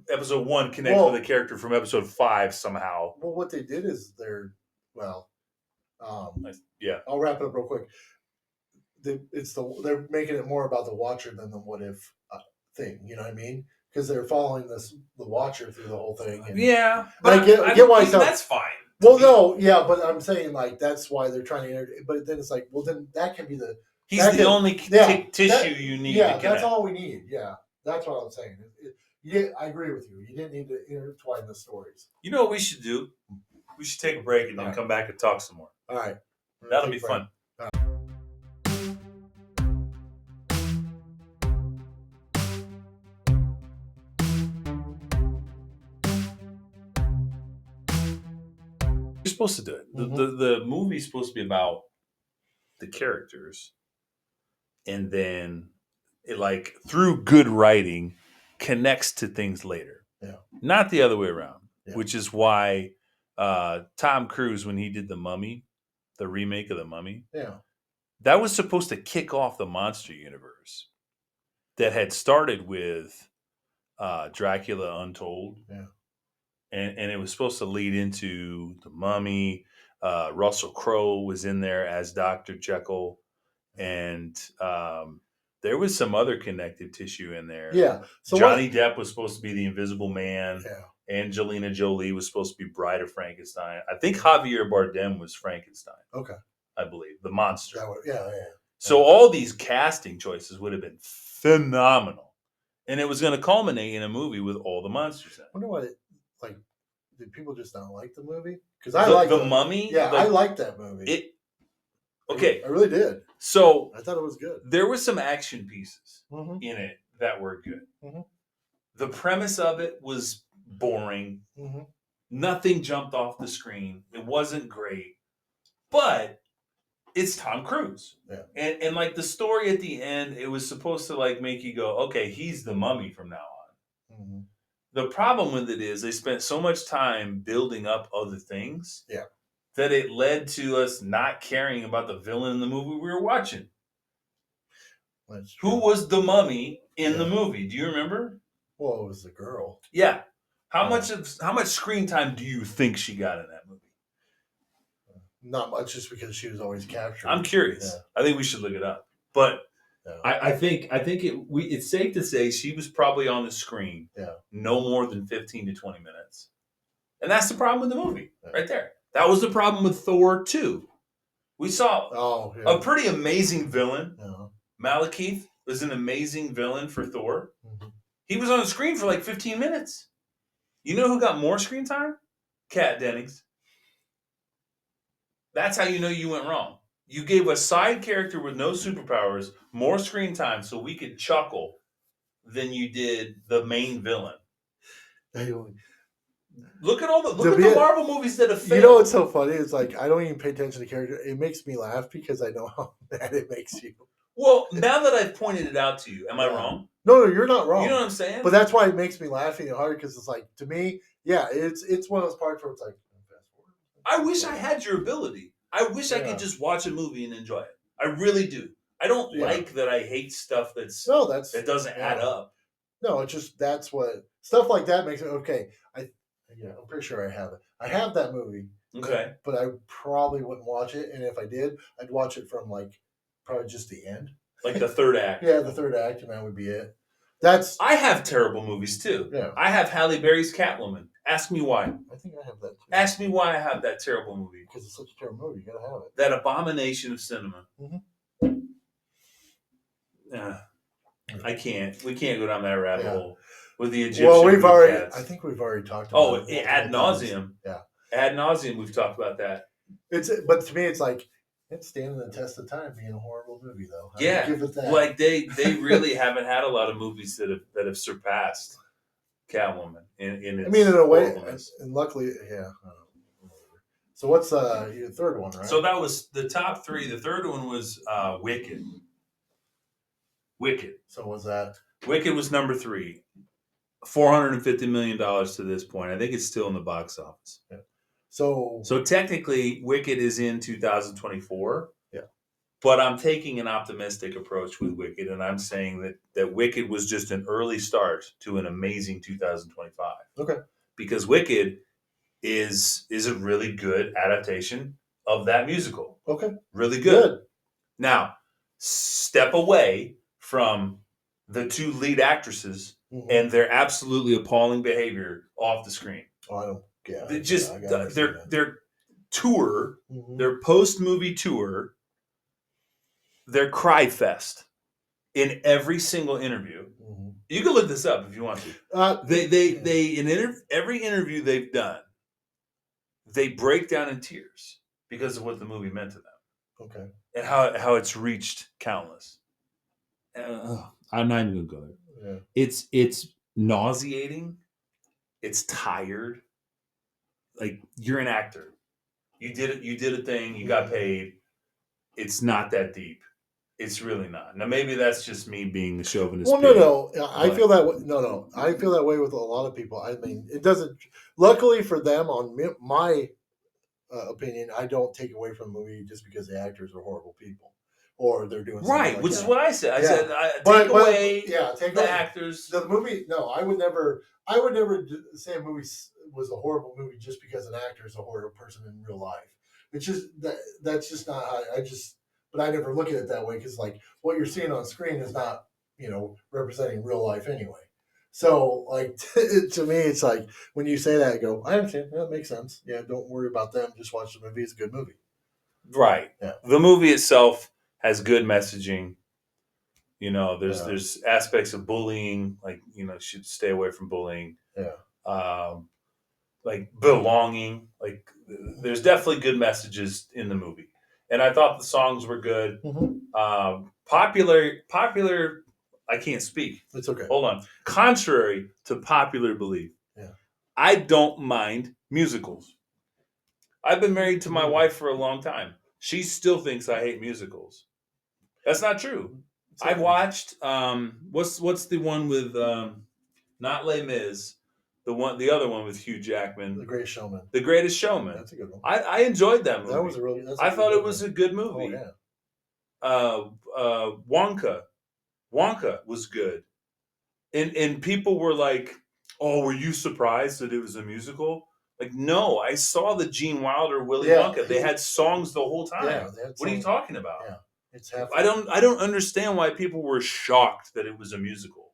Episode 1 connects with a character from episode 5 somehow. Well, what they did is they're Yeah. I'll wrap it up real quick. They're making it more about the Watcher than the What If thing. You know what I mean? Because they're following the Watcher through the whole thing. And, Yeah, but I get why that's fine. Well, no, yeah, but I'm saying like that's why they're trying to. But then it's like, well, then that can be the. He's the only tissue you need. Yeah, to that's all we need. Yeah, that's what I'm saying. Yeah, I agree with you. You didn't need to intertwine the stories. You know what we should do? We should take a break and then come back and talk some more. All right. That'll be fun. You're supposed to do it. The movie's supposed to be about the characters, and then it, like, through good writing, connects to things later. Yeah. Not the other way around. Yeah. Which is why Tom Cruise, when he did The Mummy, the remake of The Mummy, that was supposed to kick off the monster universe that had started with Dracula Untold. Yeah. And it was supposed to lead into The Mummy. Russell Crowe was in there as Dr. Jekyll. And there was some other connective tissue in there. Yeah. So Johnny Depp was supposed to be the Invisible Man. Yeah. Angelina Jolie was supposed to be Bride of Frankenstein. I think Javier Bardem was Frankenstein. Okay. I believe. The monster. Yeah. So all these casting choices would have been phenomenal. And it was going to culminate in a movie with all the monsters in it. I wonder what did people just not like the movie? Because I like the Mummy. Yeah, I liked that movie. Okay. I really did. So I thought it was good. There were some action pieces Mm-hmm. in it that were good. Mm-hmm. The premise of it was boring. Mm-hmm. Nothing jumped off the screen. It wasn't great. But it's Tom Cruise. Yeah. And like the story at the end, it was supposed to like make you go, okay, he's the Mummy from now on. Mm-hmm. The problem with it is they spent so much time building up other things that it led to us not caring about the villain in the movie we were watching. Who was the Mummy in the movie? Do you remember? Well, it was the girl. Yeah. How much screen time do you think she got in that movie? Not much, just because she was always captured. I'm curious. I think we should look it up. But I think it's safe to say she was probably on the screen no more than 15 to 20 minutes. And that's the problem with the movie right there. That was the problem with Thor 2. We saw a pretty amazing villain. Malekith was an amazing villain for Thor. Mm-hmm. He was on the screen for like 15 minutes. You know who got more screen time? Kat Dennings. That's how you know you went wrong. You gave a side character with no superpowers more screen time so we could chuckle than you did the main villain. Look at the Marvel movies that have failed. You know what's so funny? It's like I don't even pay attention to character. It makes me laugh because I know how bad it makes you. Well, now that I've pointed it out to you, am I wrong? No, you're not wrong. You know what I'm saying? But that's why it makes me laugh even harder because it's like, to me, it's one of those parts where it's like, I wish I had your ability. I wish I could just watch a movie and enjoy it. I really do. I don't like that I hate stuff that doesn't add up. No, it's just that's what stuff like that makes it okay. I'm pretty sure I have it. I have that movie. Okay. But I probably wouldn't watch it, and if I did, I'd watch it from probably just the end. Like the third act. Yeah, the third act, and that would be it. I have terrible movies too. Yeah. I have Halle Berry's Catwoman. Ask me why. I think I have that too. Ask me why I have that terrible movie. Because it's such a terrible movie. You gotta have it. That abomination of cinema. Mm-hmm. I can't. We can't go down that rabbit hole with the Egyptian. Well, cats. I think we've already talked about it. Ad nauseum. Yeah. Ad nauseum. We've talked about that. But to me, it's like it's standing the test of time, being a horrible movie, though. Yeah, give it that. Like they really haven't had a lot of movies that have surpassed Catwoman in its in a way, horribleness. and luckily, yeah. So what's your third one, right? So that was the top three. The third one was Wicked. Wicked. So was that? Wicked was number 3. $450 million to this point. I think it's still in the box office. Yeah. So technically, Wicked is in 2024. Yeah. But I'm taking an optimistic approach with Wicked, and I'm saying that Wicked was just an early start to an amazing 2025. Okay. Because Wicked is a really good adaptation of that musical. Okay. Really good. Now, step away from the 2 lead actresses and their absolutely appalling behavior off the screen. Oh, I don't. Yeah. Their tour, their post-movie tour, their cry fest in every single interview. Mm-hmm. You can look this up if you want to. Every interview they've done, they break down in tears because of what the movie meant to them. Okay. And how it's reached countless. I'm not even gonna go there. Yeah. It's nauseating. It's tired. Like, you're an actor. You did a thing. You got paid. It's not that deep. It's really not. Now, maybe that's just me being the chauvinist. Well, no. I feel that way. No. I feel that way with a lot of people. I mean, it doesn't. Luckily for them, on my opinion, I don't take away from the movie just because the actors are horrible people or they're doing right, like which that. is what I said. I said take away the actors. The movie. No, I would never say a movie was a horrible movie just because an actor is a horrible person in real life. It's just that's just not how but I never look at it that way because what you're seeing on screen is not representing real life anyway. So to me, it's like when you say that, I go, I understand. That makes sense. Yeah, don't worry about them. Just watch the movie. It's a good movie. Right. Yeah. The movie itself has good messaging. There's aspects of bullying, should stay away from bullying. Yeah. Belonging. There's definitely good messages in the movie. And I thought the songs were good. Mm-hmm. Popular. I can't speak. It's okay. Hold on. Contrary to popular belief, yeah, I don't mind musicals. I've been married to my wife for a long time. She still thinks I hate musicals. That's not true. I've watched what's the one with not Les Mis, the other one with Hugh Jackman, The Greatest Showman. The Greatest Showman. That's a good one. I enjoyed that movie. That was I thought it was a good movie. Oh yeah. Wonka was good, and people were like, "Oh, were you surprised that it was a musical?" Like, no, I saw the Gene Wilder Willy Wonka. They had songs the whole time. Yeah, what are you talking about? Yeah, it's half. I don't understand why people were shocked that it was a musical.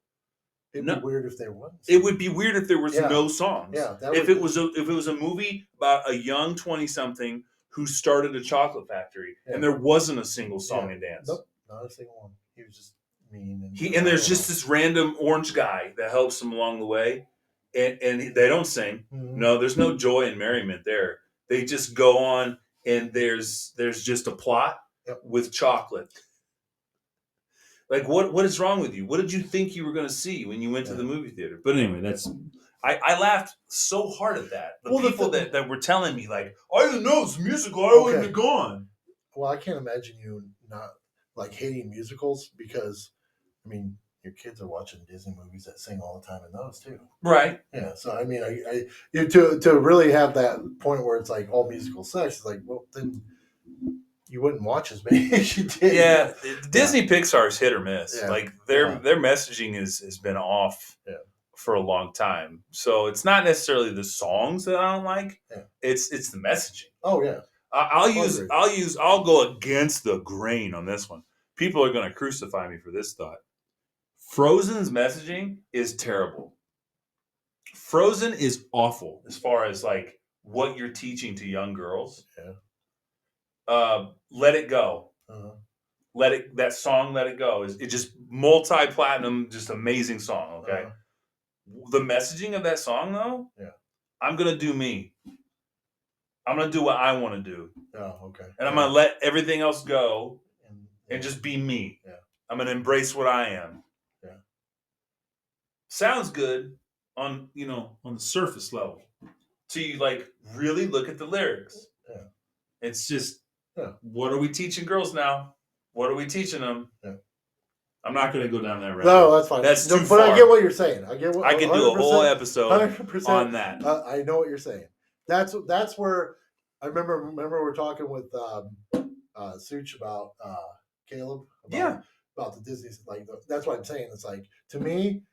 It'd be weird if there was. It would be weird if there was no songs. Yeah, if it was a movie about a young 20-something who started a chocolate factory and there wasn't a single song and dance. Nope, not a single one. He was just mean. And there's just this random orange guy that helps him along the way, and they don't sing. Mm-hmm. No, there's no joy and merriment there. They just go on, and there's just a plot with chocolate. Like, what is wrong with you? What did you think you were going to see when you went to the movie theater? But anyway, I laughed so hard at that. People that were telling me, like, I didn't know it's a musical. I wouldn't have gone. Well, I can't imagine you not hating musicals because, I mean, your kids are watching Disney movies that sing all the time in those too. Right. Yeah. So I mean, to really have that point where it's like all musical sex, it's like, well, then you wouldn't watch as many as you did. Yeah, Disney Pixar's hit or miss. Yeah. Like their messaging has been off for a long time. So it's not necessarily the songs that I don't like. Yeah. It's the messaging. Oh yeah. I'll go against the grain on this one. People are going to crucify me for this thought. Frozen's messaging is terrible. Frozen is awful as far as like what you're teaching to young girls. Yeah. Let It Go. Uh-huh. That song Let It Go is just multi-platinum, just amazing song. Okay. Uh-huh. The messaging of that song though, I'm gonna do me. I'm gonna do what I want to do. Oh, okay. And I'm gonna let everything else go and just be me. Yeah. I'm gonna embrace what I am. Yeah. Sounds good on the surface level. Till you like really look at the lyrics. Yeah. It's just what are we teaching girls now? What are we teaching them? Yeah. I'm not going to go down that road. No, that's fine. That's too but far. I get what you're saying. I get what I can do a whole episode 100%, on that. I know what you're saying. That's where I remember we're talking with Such about Caleb. About the Disney, like that's what I'm saying. It's like, to me,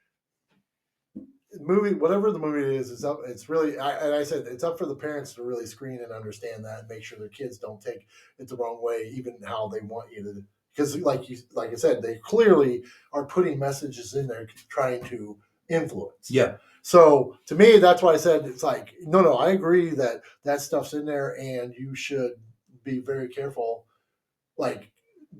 movie, whatever the movie is, it's up. It's really, I said it's up for the parents to really screen and understand that and make sure their kids don't take it the wrong way, even how they want you to. Because like I said, they clearly are putting messages in there trying to influence. Yeah. So to me, that's why I said it's like, no, I agree that stuff's in there, and you should be very careful, like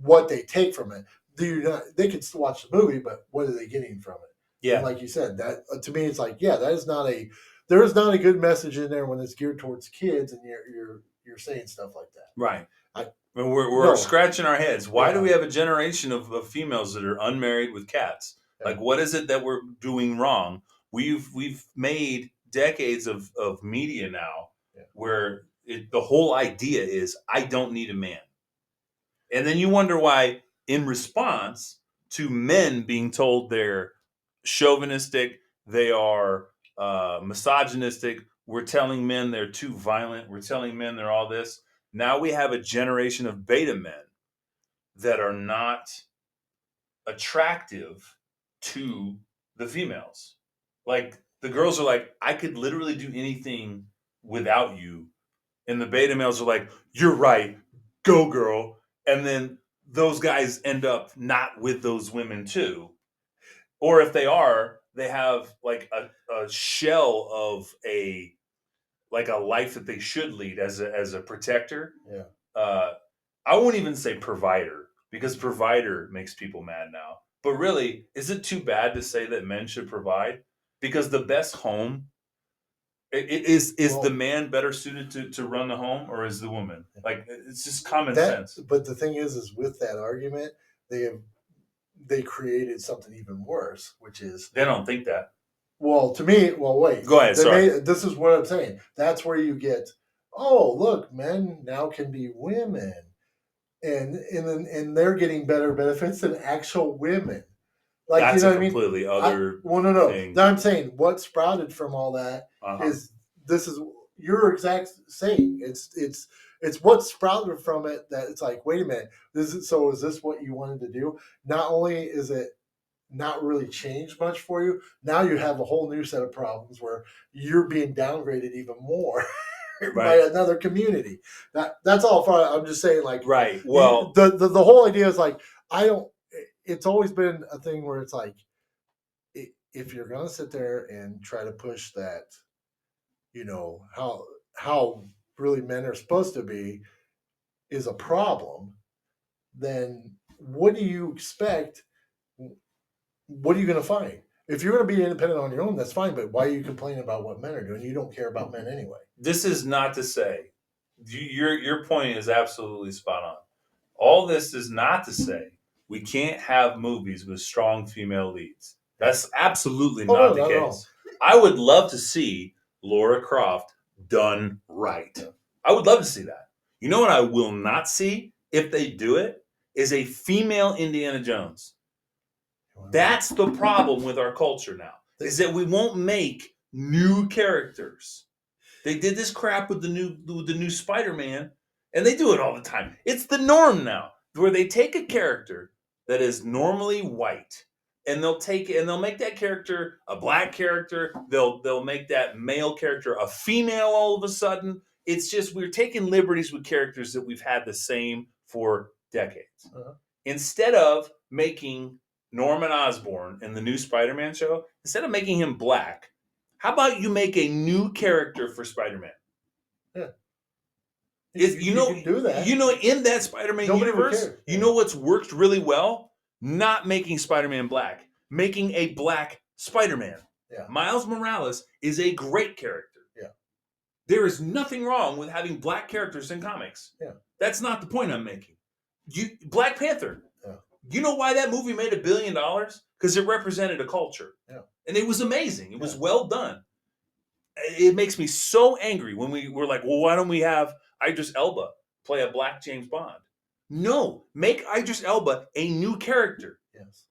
what they take from it. They can still watch the movie, but what are they getting from it? Yeah. And like you said, that to me, it's like, there is not a good message in there when it's geared towards kids, and you're saying stuff like that. Right. We're scratching our heads. Why do we have a generation of females that are unmarried with cats? Yeah. Like, what is it that we're doing wrong? We've made decades of media now where the whole idea is I don't need a man. And then you wonder why, in response to men being told they're chauvinistic, they are misogynistic, we're telling men they're too violent, we're telling men they're all this. Now we have a generation of beta men that are not attractive to the females. Like, the girls are like, I could literally do anything without you. And the beta males are like, you're right, go girl. And then those guys end up not with those women too. Or if they are, they have like a shell of a life that they should lead as a protector. Yeah. I won't even say provider, because provider makes people mad now. But really, is it too bad to say that men should provide? Because the best home is the man better suited to run the home, or is the woman? Like, it's just common sense. But the thing is with that argument, they created something even worse, which is they don't think that. Well, to me, wait. Go ahead. Sorry. This is what I'm saying. That's where you get, oh, look, men now can be women, and they're getting better benefits than actual women. Like, that's you know a completely other. No. Thing. I'm saying what sprouted from all that is this is your exact saying. It's what sprouted from it that it's like, wait a minute, is this what you wanted to do? Not only is it not really changed much for you, now you have a whole new set of problems where you're being downgraded even more by another community. That's all. I'm just saying, like, right. Well, the whole idea is like, it's always been a thing where it's like, if you're going to sit there and try to push that, how really men are supposed to be is a problem, then what do you expect? What are you going to find? If you're going to be independent on your own, that's fine. But why are you complaining about what men are doing? You don't care about men anyway. This is not to say, your point is absolutely spot on. All this is not to say we can't have movies with strong female leads. That's absolutely not the case. I would love to see Lara Croft done right. I would love to see that. You know what I will not see if they do it is a female Indiana Jones. That's the problem with our culture now, is that we won't make new characters. They did this crap with the new Spider-Man, And they do it all the time. It's the norm now, where they take a character that is normally white, and they'll make that character a black character. They'll make that male character a female all of a sudden. It's just we're taking liberties with characters that we've had the same for decades. Instead of making Norman Osborn in the new Spider-Man show, instead of making him black, how about you make a new character for Spider-Man? Yeah. You can do that. In that Spider-Man Nobody would universe, care. you know what's worked really well? Not making Spider-Man black, making a black Spider-Man. Yeah. Miles Morales is a great character. Yeah. There is nothing wrong with having black characters in comics. Yeah. That's not the point I'm making. Black Panther. Yeah. You know why that movie made $1 billion? Because it represented a culture. Yeah. And it was amazing. It was well done. It makes me so angry when we're like, well, why don't we have Idris Elba play a black James Bond? No, make Idris Elba a new character. Yes.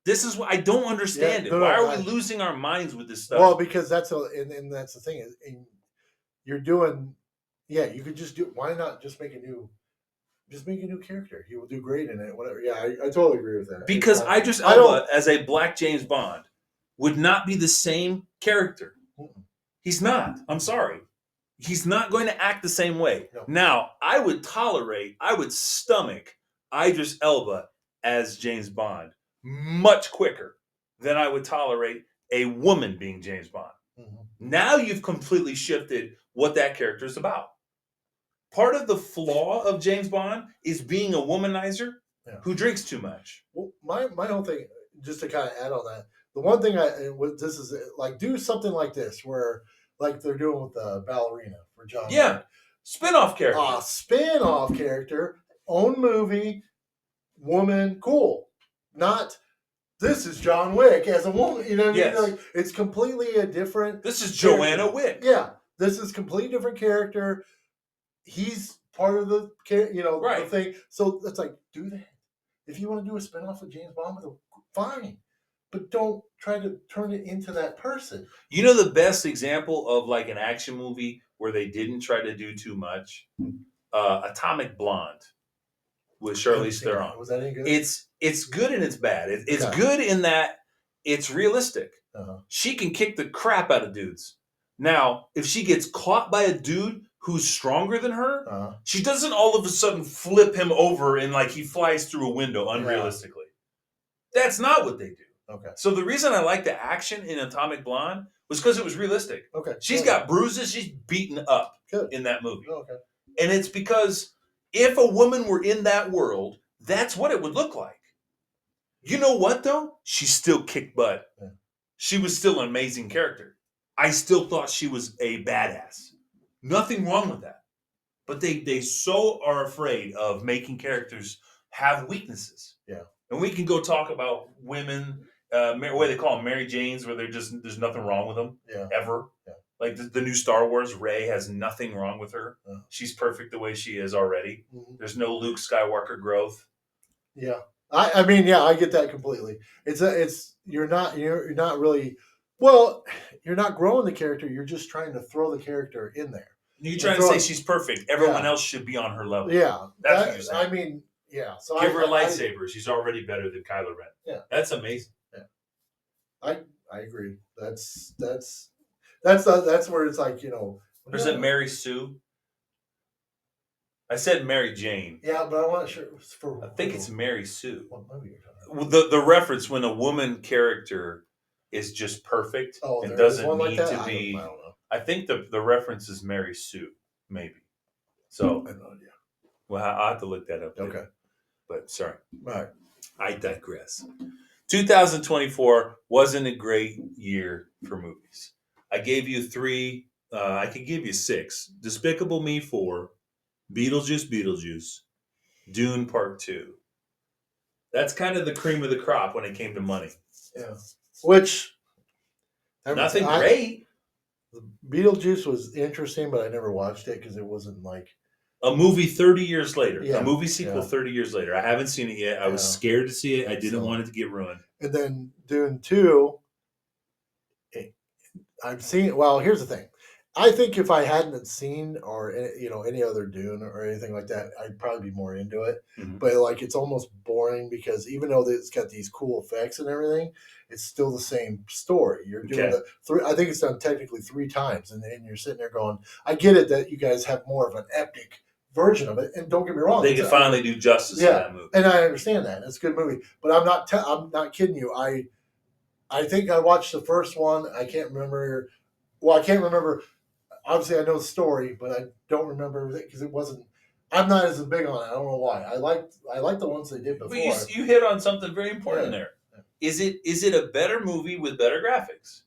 This is what I don't understand. Yeah, Why are we losing our minds with this stuff? Well, because that's that's the thing is, you're doing. Yeah, you could just do. Why not just make a new character? He will do great in it. Whatever. Yeah, I totally agree with that. Because Idris Elba as a black James Bond would not be the same character. He's not. I'm sorry. He's not going to act the same way. No. Now, I would stomach Idris Elba as James Bond much quicker than I would tolerate a woman being James Bond. Mm-hmm. Now you've completely shifted what that character is about. Part of the flaw of James Bond is being a womanizer who drinks too much. Well, my whole thing, just to kind of add on that, the one thing this is like do something like this where like they're doing with the ballerina for John. Yeah, Wick. Spin-off character. Spin-off character, own movie, woman, cool. Not this is John Wick as a woman. You know what I mean? Like, it's completely a different. This is Joanna Wick. Yeah, this is completely different character. He's part of the the thing. So it's like do that. If you want to do a spin-off of James Bond, fine. But don't try to turn it into that person. You know the best example of like an action movie where they didn't try to do too much? Atomic Blonde with Charlize Theron. Was that any good? It's good and it's bad. It's good in that it's realistic. Uh-huh. She can kick the crap out of dudes. Now, if she gets caught by a dude who's stronger than her, she doesn't all of a sudden flip him over and like he flies through a window unrealistically. That's not what they do. Okay. So the reason I like the action in Atomic Blonde was because it was realistic. Okay. She's got bruises. She's beaten up in that movie. Okay. And it's because if a woman were in that world, that's what it would look like. You know what, though? She still kicked butt. Yeah. She was still an amazing character. I still thought she was a badass. Nothing wrong with that. But they so are afraid of making characters have weaknesses. Yeah. And we can go talk about women, what they call them, Mary Janes, where there's nothing wrong with them ever. Yeah. Like the new Star Wars, Rey has nothing wrong with her. She's perfect the way she is already. Mm-hmm. There's no Luke Skywalker growth. Yeah, I mean, I get that completely. You're not really you're not growing the character. You're just trying to throw the character in there. You're trying to say she's perfect. Everyone else should be on her level. Yeah, that's what you're saying. I mean. Yeah, so give her a lightsaber. She's already better than Kylo Ren. Yeah, that's amazing. Yeah, I agree. That's where it's like Or is it Mary Sue? I said Mary Jane. Yeah, but I want to for. I think it's Mary Sue. What movie you're talking about? The reference when a woman character is just perfect and doesn't need to be. I don't know. I think the reference is Mary Sue, maybe. So I have no idea. Well, I'll have to look that up. Okay. But sorry. All right. I digress. 2024 wasn't a great year for movies. I gave you 3. I could give you 6. Despicable Me 4, Beetlejuice, Dune Part 2. That's kind of the cream of the crop when it came to money. Yeah. Which nothing great. Beetlejuice was interesting, but I never watched it because it wasn't like a movie 30 years later. Yeah. A movie sequel 30 years later. I haven't seen it yet. I was scared to see it. I didn't want it to get ruined. And then Dune 2, I've seen. Well, here's the thing. I think if I hadn't seen or any other Dune or anything like that, I'd probably be more into it. Mhm. But like it's almost boring because even though it's got these cool effects and everything, it's still the same story. You're doing Okay. I think it's done technically 3 times, and you're sitting there going, I get it that you guys have more of an epic version of it, and don't get me wrong, They could finally do justice to that movie. and I understand that it's a good movie, but I'm not kidding you. I think I watched the first one. I can't remember. Well, I can't remember. Obviously, I know the story, but I don't remember everything because it wasn't. I'm not as big on it. I don't know why. I like the ones they did before. But you hit on something very important Yeah. there. Is it a better movie with better graphics?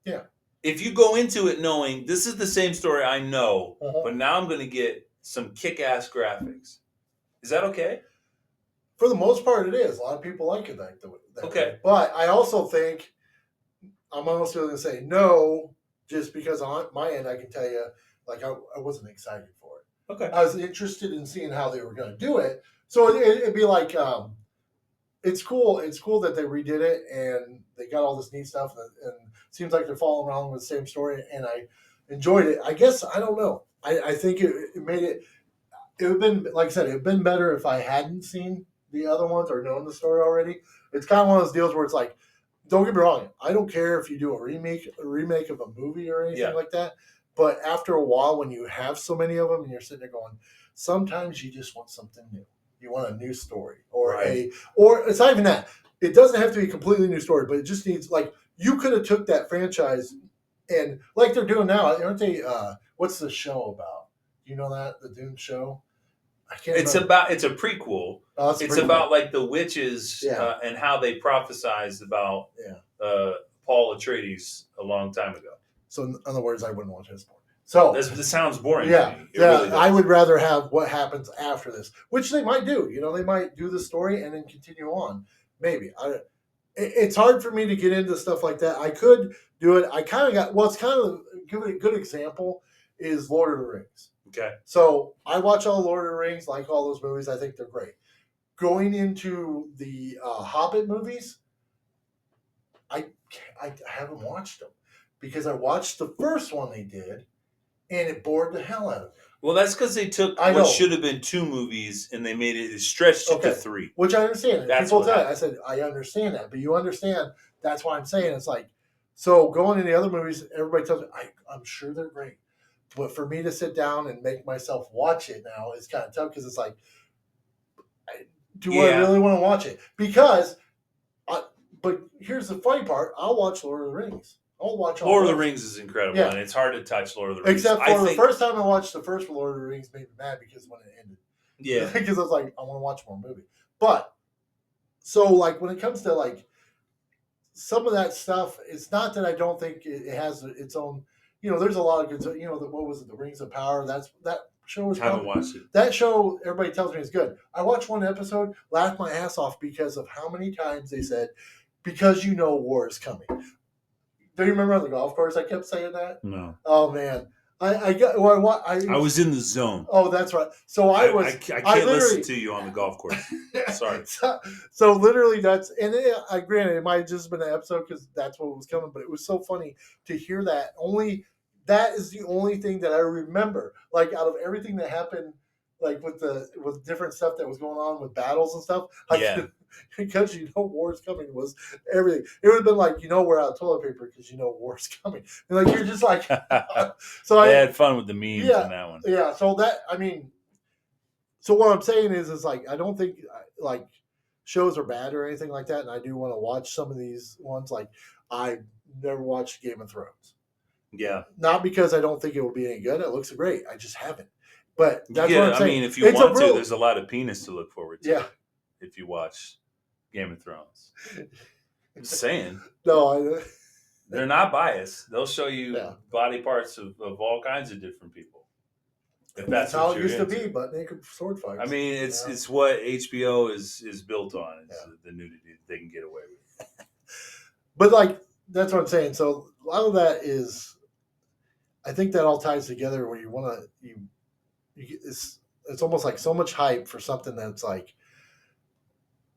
Yeah. If you go into it knowing this is the same story I know, Uh-huh. but now I'm going to get some kick-ass graphics, is that okay? For the most part, it is. A lot of people like it that Okay. way. But I also think I'm almost going to say no, just because on my end, I can tell you, like I wasn't excited for it. Okay. I was interested in seeing how they were going to do it. So it'd be like, it's cool. It's cool that they redid it and they got all this neat stuff, and it seems like they're following around with the same story. And I enjoyed it. I guess I don't know. I think it made it. It would have been, like I said, it would have been better if I hadn't seen the other ones or known the story already. It's kind of one of those deals where it's like, don't get me wrong, I don't care if you do a remake of a movie or anything like that. But after a while, when you have so many of them and you're sitting there going, sometimes you just want something new. You want a new story or or it's not even that. It doesn't have to be a completely new story, but it just needs, like, you could have took that franchise and like they're doing now, aren't they? What's the show about? You know that the Dune show? I can't. It's remember. it's a prequel. It's it's about like the witches and how they prophesized about Paul Atreides a long time ago. So in other words, I wouldn't watch his part. So this sounds boring. Yeah, to me. Really I would rather have what happens after this, which they might do. They might do the story and then continue on. Maybe it's hard for me to get into stuff like that. I could do it. I kind of got. Well, it's kind of give it a good example is Lord of the Rings. Okay. So I watch all Lord of the Rings, like all those movies. I think they're great. Going into the Hobbit movies, I haven't watched them because I watched the first one they did, and it bored the hell out of me. Well, that's because they took what should have been 2 movies and they made it stretched it to 3. Which I understand. That's people what tell I said I understand that, but you understand. That's why I'm saying it's like so going in the other movies. Everybody tells me I'm sure they're great. But for me to sit down and make myself watch it now is kind of tough because it's like, do I really want to watch it? Because, but here's the funny part: I'll watch Lord of the Rings. I'll watch Lord of the Rings is incredible, and it's hard to touch Lord of the Rings. Except for the first time I watched the first Lord of the Rings, made me mad because when it ended, because I was like, I want to watch more movie. But so like when it comes to like some of that stuff, it's not that I don't think it has its own. There's a lot of good. What was it? The Rings of Power. That show was. I haven't watched it. That show, everybody tells me is good. I watched one episode, laughed my ass off because of how many times they said, "Because war is coming." Do you remember on the golf course? I kept saying that. No. Oh man, I was in the zone. Oh, that's right. So I was. I can't listen to you on the golf course. Sorry. So literally, that's I granted it might have just been an episode because that's what was coming, but it was so funny to hear that. That is the only thing that I remember. Like out of everything that happened, like with different stuff that was going on with battles and stuff. Because war's coming was everything. It would have been like we're out of toilet paper because war's coming. And like you're just like. So I had fun with the memes in that one. Yeah. So So what I'm saying is like I don't think like shows are bad or anything like that, and I do want to watch some of these ones. Like I never watched Game of Thrones. Yeah. Not because I don't think it will be any good. It looks great. I just haven't. But that's what I'm saying. I mean, if you want to, there's a lot of penis to look forward to. Yeah. If you watch Game of Thrones. I'm just saying. No, they're not biased. They'll show you body parts of all kinds of different people. If that's how it used to be, but naked sword fights. I mean, it's what HBO is built on. It's the nudity that they can get away with. But like that's what I'm saying. So a lot of that is, I think that all ties together where you want to it's almost like so much hype for something that's like,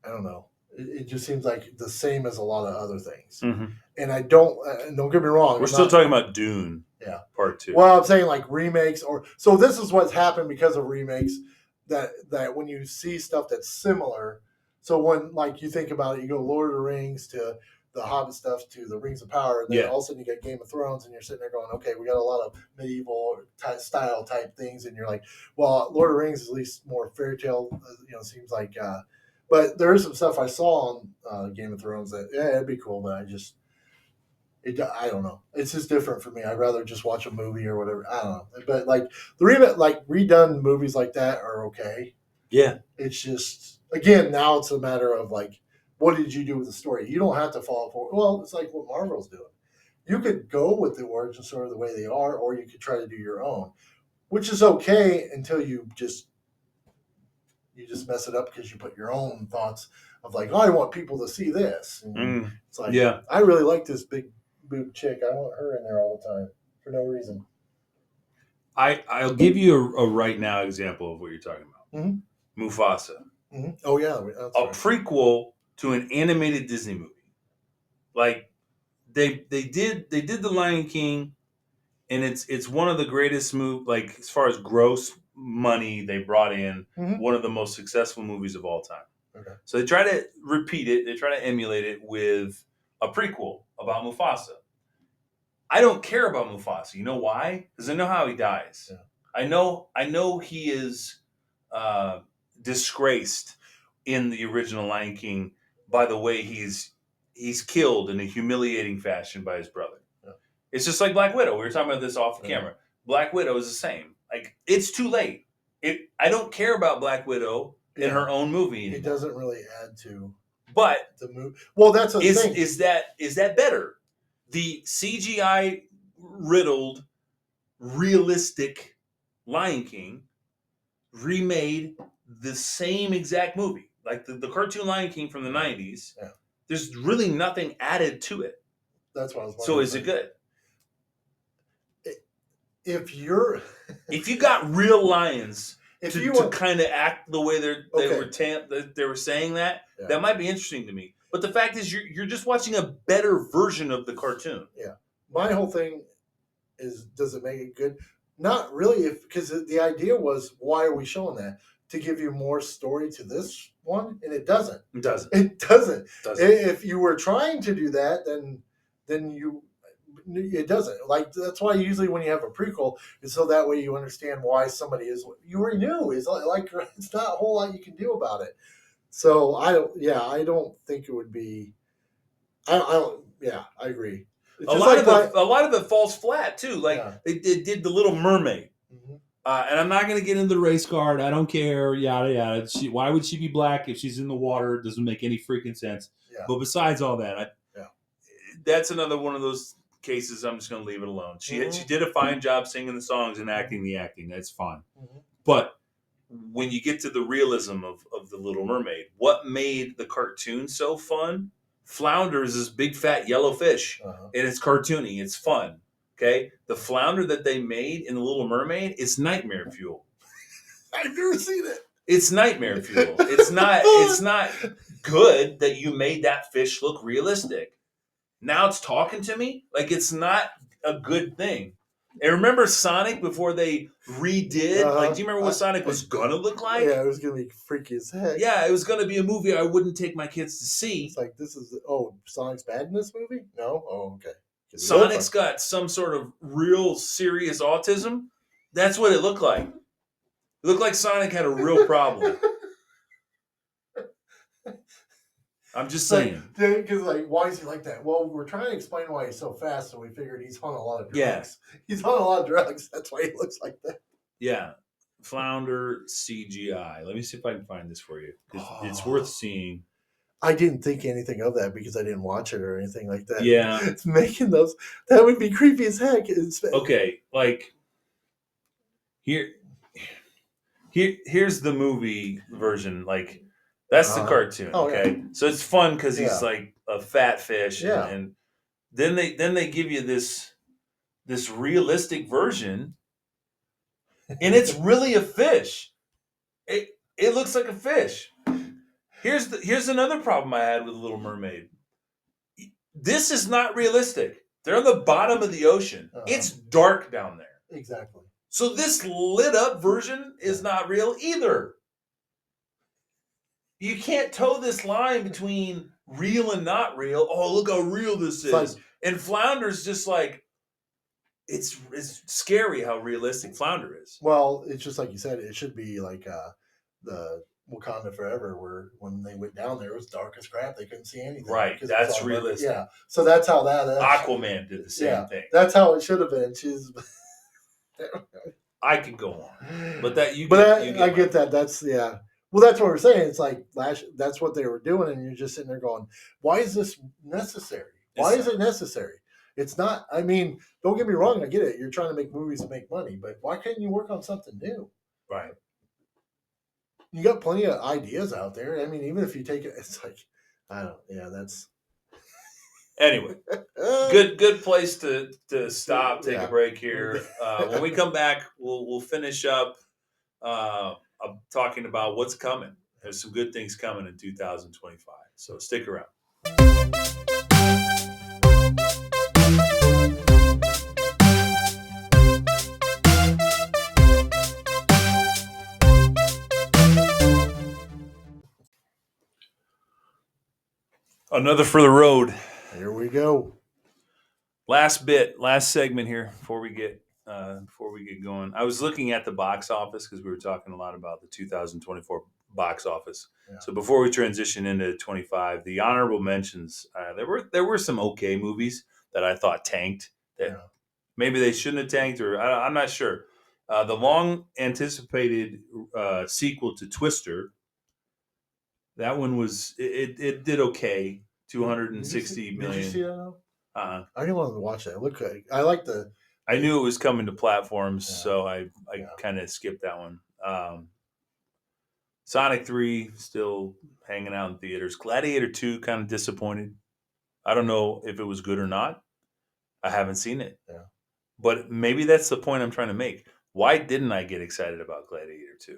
I don't know. It just seems like the same as a lot of other things. Mm-hmm. And I don't get me wrong. We're still talking about Dune. Yeah. Part 2. Well, I'm saying like remakes so this is what's happened because of remakes that when you see stuff that's similar. So when like you think about it, you go Lord of the Rings to the Hobbit stuff to the Rings of Power, and then all of a sudden you get Game of Thrones, and you're sitting there going, okay, we got a lot of medieval style type things, and you're like, well, Lord of the Rings is at least more fairy tale, seems like. But there is some stuff I saw on Game of Thrones that it'd be cool, but I don't know. It's just different for me. I'd rather just watch a movie or whatever. I don't know. But like redone movies like that are okay. Yeah. It's just again now it's a matter of like, what did you do with the story? You don't have to follow forward. Well, it's like what Marvel's doing. You could go with the origin story the way they are, or you could try to do your own, which is okay until you just mess it up because you put your own thoughts of like, oh, I want people to see this. And it's like, I really like this big boob chick. I want her in there all the time for no reason. I'll give you a right now example of what you're talking about. Mm-hmm. Mufasa. Mm-hmm. Oh yeah, a prequel to an animated Disney movie. Like they did The Lion King, and it's one of the greatest like as far as gross money they brought in, one of the most successful movies of all time. Okay. So they try to repeat it, they try to emulate it with a prequel about Mufasa. I don't care about Mufasa. You know why? Because I know how he dies. Yeah. I know he is disgraced in the original Lion King by the way he's killed in a humiliating fashion by his brother. Yeah. It's just like Black Widow. We were talking about this off the camera. Black Widow is the same. Like, it's too late. I don't care about Black Widow in her own movie anymore. It doesn't really add to the movie. Well, that's the thing. Is that better? The CGI riddled, realistic Lion King remade the same exact movie. Like the cartoon Lion King from the 90s. Yeah. There's really nothing added to it. That's what I was wondering. So is it good? If you got real lions to kind of act the way they were saying that might be interesting to me. But the fact is, you're just watching a better version of the cartoon. Yeah, my whole thing is, does it make it good? Not really, because the idea was, why are we showing that? To give you more story to this one, and it doesn't. It doesn't. It doesn't. If you were trying to do that, then it doesn't. Like, that's why usually when you have a prequel, it's so that way you understand why somebody is. You already knew. It's like it's not a whole lot you can do about it. So I don't think it would be. I don't. Yeah, I agree. A lot of it falls flat too. Like they did The Little Mermaid, and I'm not going to get into the race card. I don't care. Yada yada. Why would she be black if she's in the water? It doesn't make any freaking sense. Yeah. But besides all that, that's another one of those cases. I'm just going to leave it alone. She did a fine job singing the songs and acting the acting. That's fine. But when you get to the realism of The Little Mermaid, what made the cartoon so fun? Flounder is this big fat yellow fish, and it's cartoony. It's fun. Okay, the flounder that they made in The Little Mermaid is nightmare fuel. I've never seen it. It's nightmare fuel. It's not good that you made that fish look realistic. Now it's talking to me like it's not a good thing. And remember Sonic before they redid? Like, do you remember what Sonic was gonna look like? Yeah, it was gonna be freaky as heck. Yeah, it was gonna be a movie I wouldn't take my kids to see. It's like, Sonic's bad in this movie? No? Oh, okay. Sonic's got some sort of real serious autism. That's what it looked like. It looked like Sonic had a real problem. I'm just saying. Because, why is he like that? Well, we're trying to explain why he's so fast, so we figured he's on a lot of drugs. Yeah. He's on a lot of drugs. That's why he looks like that. Yeah. Flounder CGI. Let me see if I can find this for you. It's worth seeing. I didn't think anything of that because I didn't watch it or anything like that. Yeah. It's making those. That would be creepy as heck. Okay. Like, here's the movie version. Like, that's the cartoon. Okay, yeah. So it's fun because he's like a fat fish, and then they give you this realistic version, and it's really a fish. It looks like a fish. Here's another problem I had with The Little Mermaid. This is not realistic. They're on the bottom of the ocean. It's dark down there. Exactly. So this lit up version is not real either. You can't toe this line between real and not real. Oh, look how real this is. Like, and Flounder's just like, it's scary how realistic Flounder is. Well, it's just like you said, it should be like the Wakanda Forever, where when they went down there, it was dark as crap. They couldn't see anything. Right, that's realistic. Yeah, so that's how that. Aquaman did the same thing. That's how it should have been. I can go on, but that you. I get that. That's Well, that's what we're saying. It's like that's what they were doing, and you're just sitting there going, "Why is this necessary? Why is it necessary?" It's not. I mean, don't get me wrong. I get it. You're trying to make movies to make money, but why can't you work on something new? Right. You got plenty of ideas out there. I mean, even if you take it, it's like, I don't. Yeah, that's. Anyway, good place to stop, take a break here. When we come back, we'll finish up talking about what's coming. There's some good things coming in 2025, so stick around. Another for the road. Here we go. Last segment here before we get going. I was looking at the box office because we were talking a lot about the 2024 box office. Yeah. So before we transition into 25, the honorable mentions, there were some okay movies that I thought tanked that maybe they shouldn't have tanked, or I'm not sure. The long anticipated sequel to Twister. That one it did okay, 260 million. Did you see that? I didn't want to watch that. It looked good. I like the. I knew it was coming to platforms, so I kind of skipped that one. Sonic 3 still hanging out in theaters. Gladiator 2 kind of disappointed. I don't know if it was good or not. I haven't seen it. Yeah. But maybe that's the point I'm trying to make. Why didn't I get excited about Gladiator 2?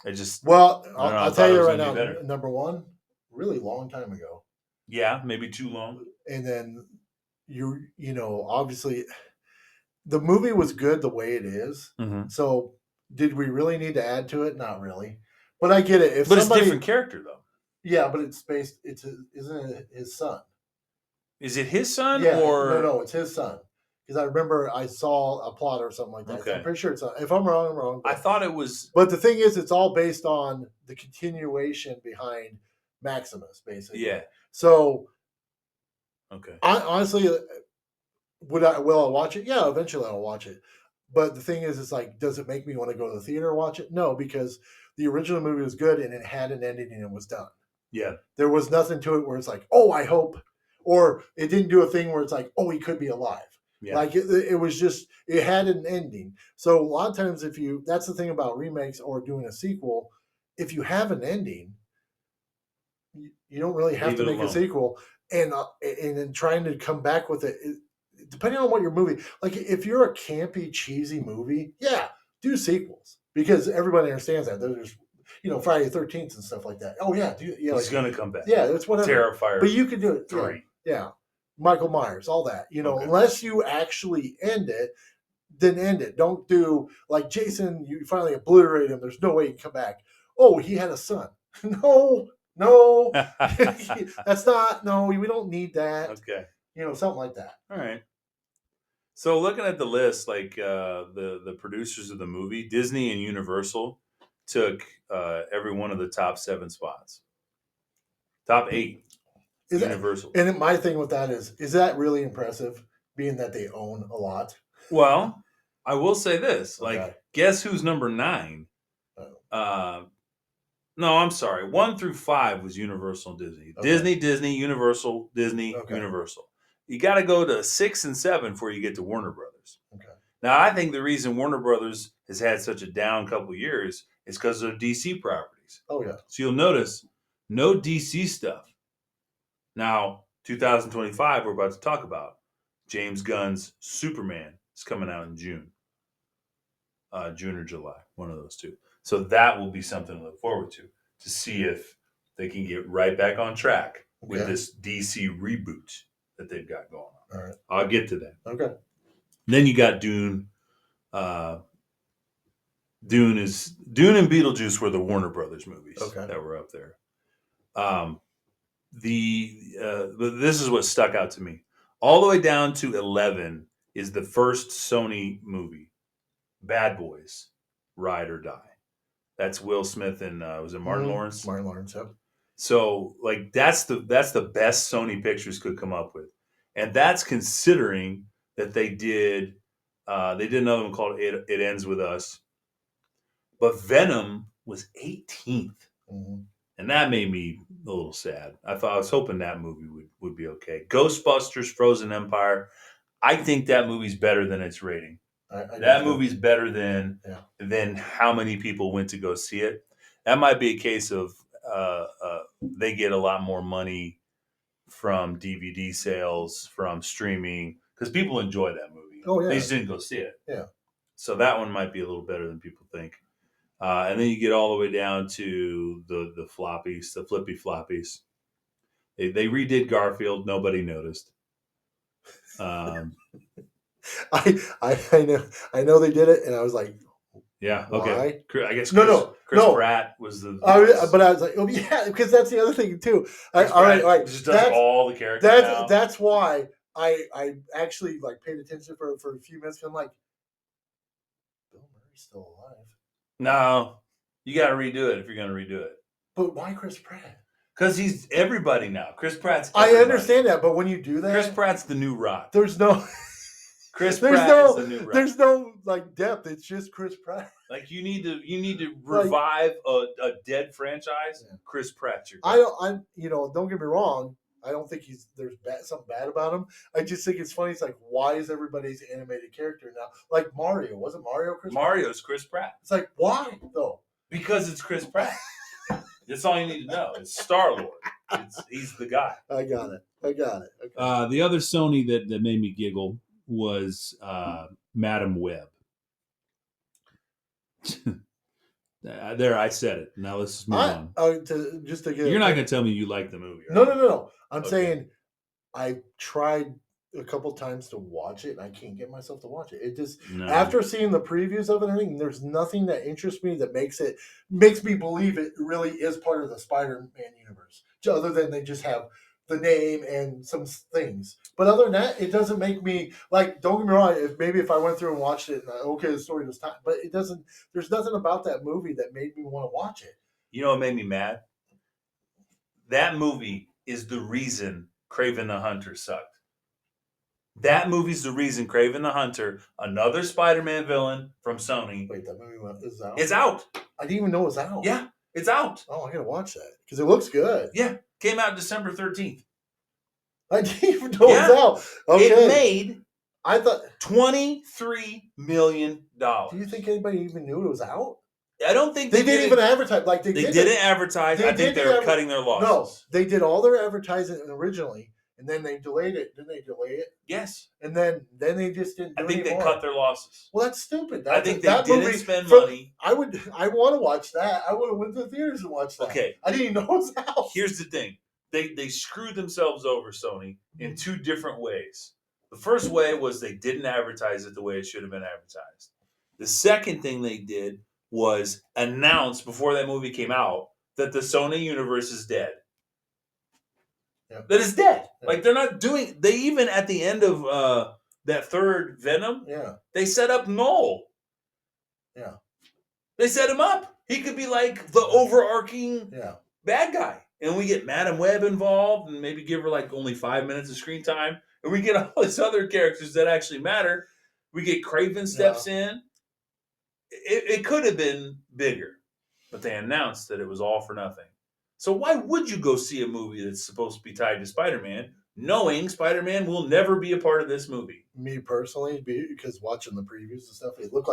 I'll tell you right now, number one, really long time ago. Yeah, maybe too long. And then you know, obviously the movie was good the way it is. Mm-hmm. So did we really need to add to it? Not really. But I get it. It's a different character though. Yeah, but isn't it his son? Is it his son? Yeah, or no, it's his son. Because I remember I saw a plot or something like that. Okay. I'm pretty sure it's not. If I'm wrong, I'm wrong. I thought it was. But the thing is, it's all based on the continuation behind Maximus, basically. Yeah. So. Okay. I honestly, will I watch it? Yeah, eventually I'll watch it. But the thing is, it's like, does it make me want to go to the theater and watch it? No, because the original movie was good and it had an ending and it was done. Yeah. There was nothing to it where it's like, oh, I hope. Or it didn't do a thing where it's like, oh, he could be alive. Yeah. Like it was just, it had an ending. So a lot of times that's the thing about remakes or doing a sequel, if you have an ending, you don't really have to make a sequel. And then trying to come back with it, depending on what your movie, like if you're a campy, cheesy movie, yeah, do sequels because everybody understands that. There's, Friday the 13th and stuff like that. Oh yeah, it's gonna come back. Yeah, it's whatever. Terrifier, but you can do it. 3. Yeah. Michael Myers, all that. Unless you actually end it, then end it. Don't do like Jason. You finally obliterate him. There's no way he can come back. Oh, he had a son. No, that's not. No, we don't need that. Okay, something like that. All right. So looking at the list, like the producers of the movie, Disney and Universal took every one of the top 7 spots. Top 8. Universal. And my thing with that is that really impressive, being that they own a lot? Well, I will say this. Like, guess who's number 9? No, I'm sorry. 1 through 5 was Universal and Disney. Okay. Disney, Universal, Disney, Universal. You got to go to 6 and 7 before you get to Warner Brothers. Okay. Now, I think the reason Warner Brothers has had such a down couple years is because of DC properties. Oh, yeah. So you'll notice no DC stuff. Now, 2025, we're about to talk about James Gunn's Superman is coming out in June. June or July, one of those two. So that will be something to look forward to see if they can get right back on track with this DC reboot that they've got going on. All right. I'll get to that. Okay. Then you got Dune. Dune and Beetlejuice were the Warner Brothers movies that were up there. This is what stuck out to me. All the way down to 11 is the first Sony movie, Bad Boys, Ride or Die. That's Will Smith and was it Martin Lawrence? Martin Lawrence, yep. So like that's the best Sony Pictures could come up with, and that's considering that they did another one called It Ends With Us, but Venom was 18th, and that made me a little sad. I was hoping that movie would be okay. Ghostbusters: Frozen Empire. I think that movie's better than its rating. That movie's better than how many people went to go see it. That might be a case of they get a lot more money from DVD sales, from streaming, because people enjoy that movie. Oh yeah, they just didn't go see it. Yeah, so that one might be a little better than people think. And then you get all the way down to the floppies, the flippy floppies. They redid Garfield. Nobody noticed. I know they did it, and I was like, yeah, okay. Why? I guess Chris Pratt was the. But I was like, oh yeah, because that's the other thing too. All right. Just does all the characters. That's why I actually like paid attention for a few minutes. And I'm like, Bill Murray's still alive. No, you got to redo it if you're going to redo it. But why Chris Pratt? Because he's everybody now. Chris Pratt's everybody. I understand that, but when you do that, Chris Pratt's the new Rock. There's no. Chris Pratt is the new Rock. There's no like depth. It's just Chris Pratt. Like you need to revive a dead franchise. Yeah. Chris Pratt's your guy. Don't get me wrong. I don't think there's something bad about him. I just think it's funny. It's like, why is everybody's animated character now? Like Mario. Wasn't Mario Chris Pratt? Mario's Chris Pratt. It's like, why though? Because it's Chris Pratt. That's all you need to know. It's Star-Lord. He's the guy. I got it. Okay. The other Sony that made me giggle was Madam Web. There, I said it. Now let's move on. You're not going to tell me you like the movie. Right? No. I'm saying I tried a couple times to watch it, and I can't get myself to watch it. It just after seeing the previews of it and everything, there's nothing that interests me that makes me believe it really is part of the Spider-Man universe. Other than they just have the name and some things, but other than that, it doesn't make me like. Don't get me wrong. If I went through and watched it, and the story was time, but it doesn't. There's nothing about that movie that made me want to watch it. You know what made me mad? That movie is the reason Kraven the Hunter sucked. That movie's the reason Kraven the Hunter, another Spider-Man villain from Sony. Wait, that movie is out? It's out. I didn't even know it was out. Yeah, it's out. Oh, I gotta watch that because it looks good. Yeah, came out December 13th. I didn't even know it was out. Okay. It made, I thought, $23 million. Do you think anybody even knew it was out? I don't think they didn't even advertise. Like they didn't advertise. I think they were cutting their losses. No, they did all their advertising originally, and then they delayed it. Didn't they delay it? Yes. And then they just didn't. I think they cut their losses. Well, that's stupid. I think they didn't spend money. I want to watch that. I would have went to the theaters and watched that. Okay. I didn't even know it was out. Here's the thing. They screwed themselves over, Sony, in two different ways. The first way was they didn't advertise it the way it should have been advertised. The second thing they did was announce before that movie came out that the Sony universe is dead. Yep. That it's dead. Yep. Like they're not doing. They even at the end of that third Venom, they set up Null. Yeah, they set him up. He could be like the overarching bad guy. And we get Madam Web involved and maybe give her like only 5 minutes of screen time. And we get all these other characters that actually matter. We get Kraven steps in. It could have been bigger, but they announced that it was all for nothing. So why would you go see a movie that's supposed to be tied to Spider-Man, knowing Spider-Man will never be a part of this movie? Me personally, because watching the previews and stuff, it looked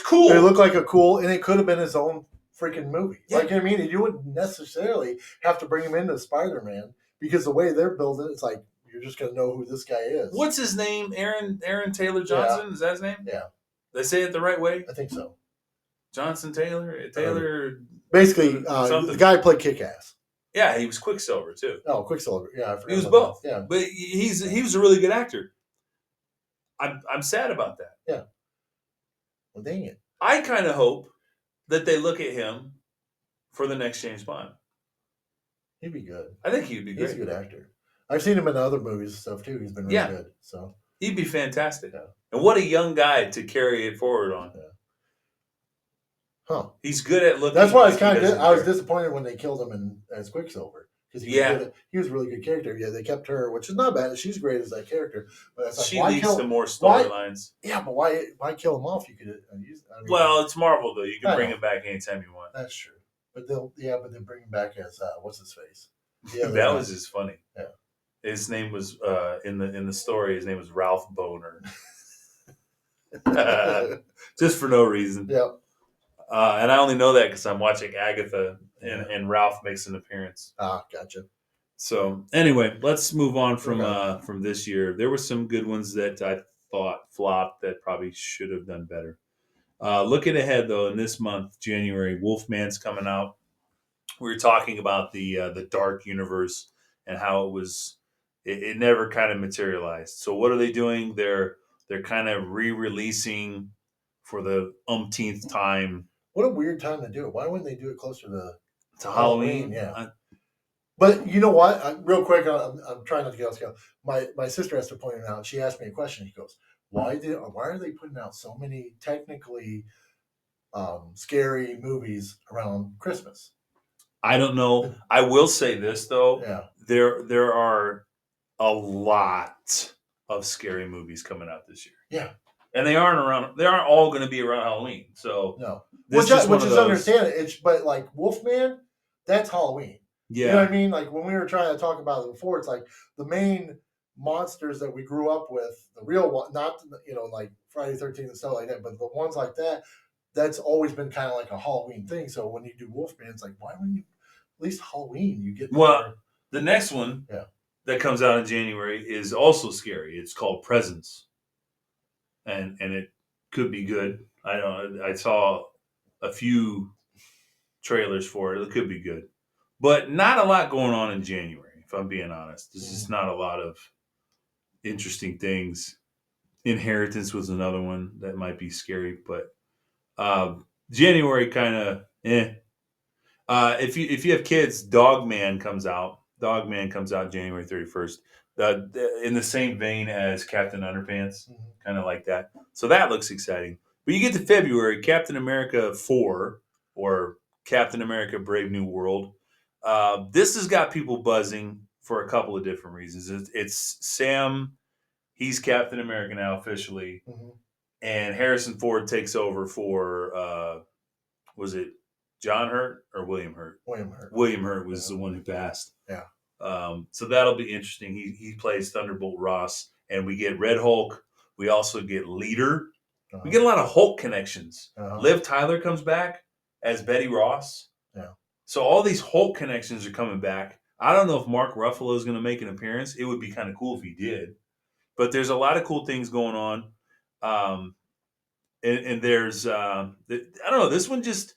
cool. It looked like and it could have been his own freaking movie. Yeah. Like, I mean, you wouldn't necessarily have to bring him into Spider-Man because the way they're building it's like you're just going to know who this guy is. What's his name? Aaron Taylor Johnson? Is that his name? Yeah. They say it the right way? I think so. Johnson Taylor? Basically, the guy who played Kick-Ass. Yeah, he was Quicksilver too. Oh, Quicksilver. Yeah, I forgot. He was about both. that. Yeah, But he was a really good actor. I'm sad about that. yeah. Well, dang it. I kind of hope that they look at him for the next James Bond. He'd be good. I think he'd be great. He's a good actor. I've seen him in other movies and stuff too. He's been really good. So he'd be fantastic. Yeah. And what a young guy to carry it forward on. Yeah. Huh. He's good at looking. That's why I was like I was disappointed when they killed him as Quicksilver because he was a really good character. Yeah, they kept her, which is not bad. She's great as that character. But it's like, she why leads to more storylines. Yeah, but why kill him off? You could use. Well, it's Marvel though. You can bring him back anytime you want. That's true. But they'll bring him back as what's his face? Yeah, that was just funny. Yeah. His name was in the story. His name was Ralph Boner. Just for no reason. Yeah. And I only know that because I'm watching Agatha, and Ralph makes an appearance. Ah, gotcha. So anyway, let's move on from this year. There were some good ones that I thought flopped that probably should have done better. Looking ahead, though, in this month, January, Wolfman's coming out. We were talking about the dark universe and how it never kind of materialized. So what are they doing? They're kind of re-releasing for the umpteenth time. What a weird time to do it. Why wouldn't they do it closer to Halloween? Yeah. But you know what? Real quick, I'm trying not to get off scale. My sister has to point it out. She asked me a question. She goes, why are they putting out so many technically scary movies around Christmas? I don't know. I will say this though. Yeah. There are a lot of scary movies coming out this year. Yeah. And they aren't all going to be around Halloween. So no. Which is understandable. But like Wolfman, that's Halloween. Yeah. You know what I mean? Like when we were trying to talk about it before, it's like the main monsters that we grew up with, the real one, not like Friday the 13th and stuff like that, but the ones like that, that's always been kind of like a Halloween thing. So when you do Wolfman, it's like, why wouldn't you at least Halloween? You get the next one that comes out in January is also scary. It's called Presence. And it could be good. I saw a few trailers for it. It could be good. But not a lot going on in January, if I'm being honest. There's just not a lot of interesting things. Inheritance was another one that might be scary, but January kind of if you have kids, Dogman comes out. Dogman comes out January 31st. In the same vein as Captain Underpants, kind of like that. So that looks exciting. But you get to February, Captain America 4 or Captain America Brave New World. This has got people buzzing for a couple of different reasons. It's Sam, he's Captain America now officially, and Harrison Ford takes over for was it John Hurt or William Hurt? William Hurt. William Hurt was the one who passed. Yeah. So that'll be interesting. He plays Thunderbolt Ross, and we get Red Hulk. We also get Leader. We get a lot of Hulk connections. Liv Tyler comes back as Betty Ross. Yeah. So all these Hulk connections are coming back. I don't know if Mark Ruffalo is going to make an appearance. It would be kind of cool if he did. But there's a lot of cool things going on. And there's, I don't know, this one just,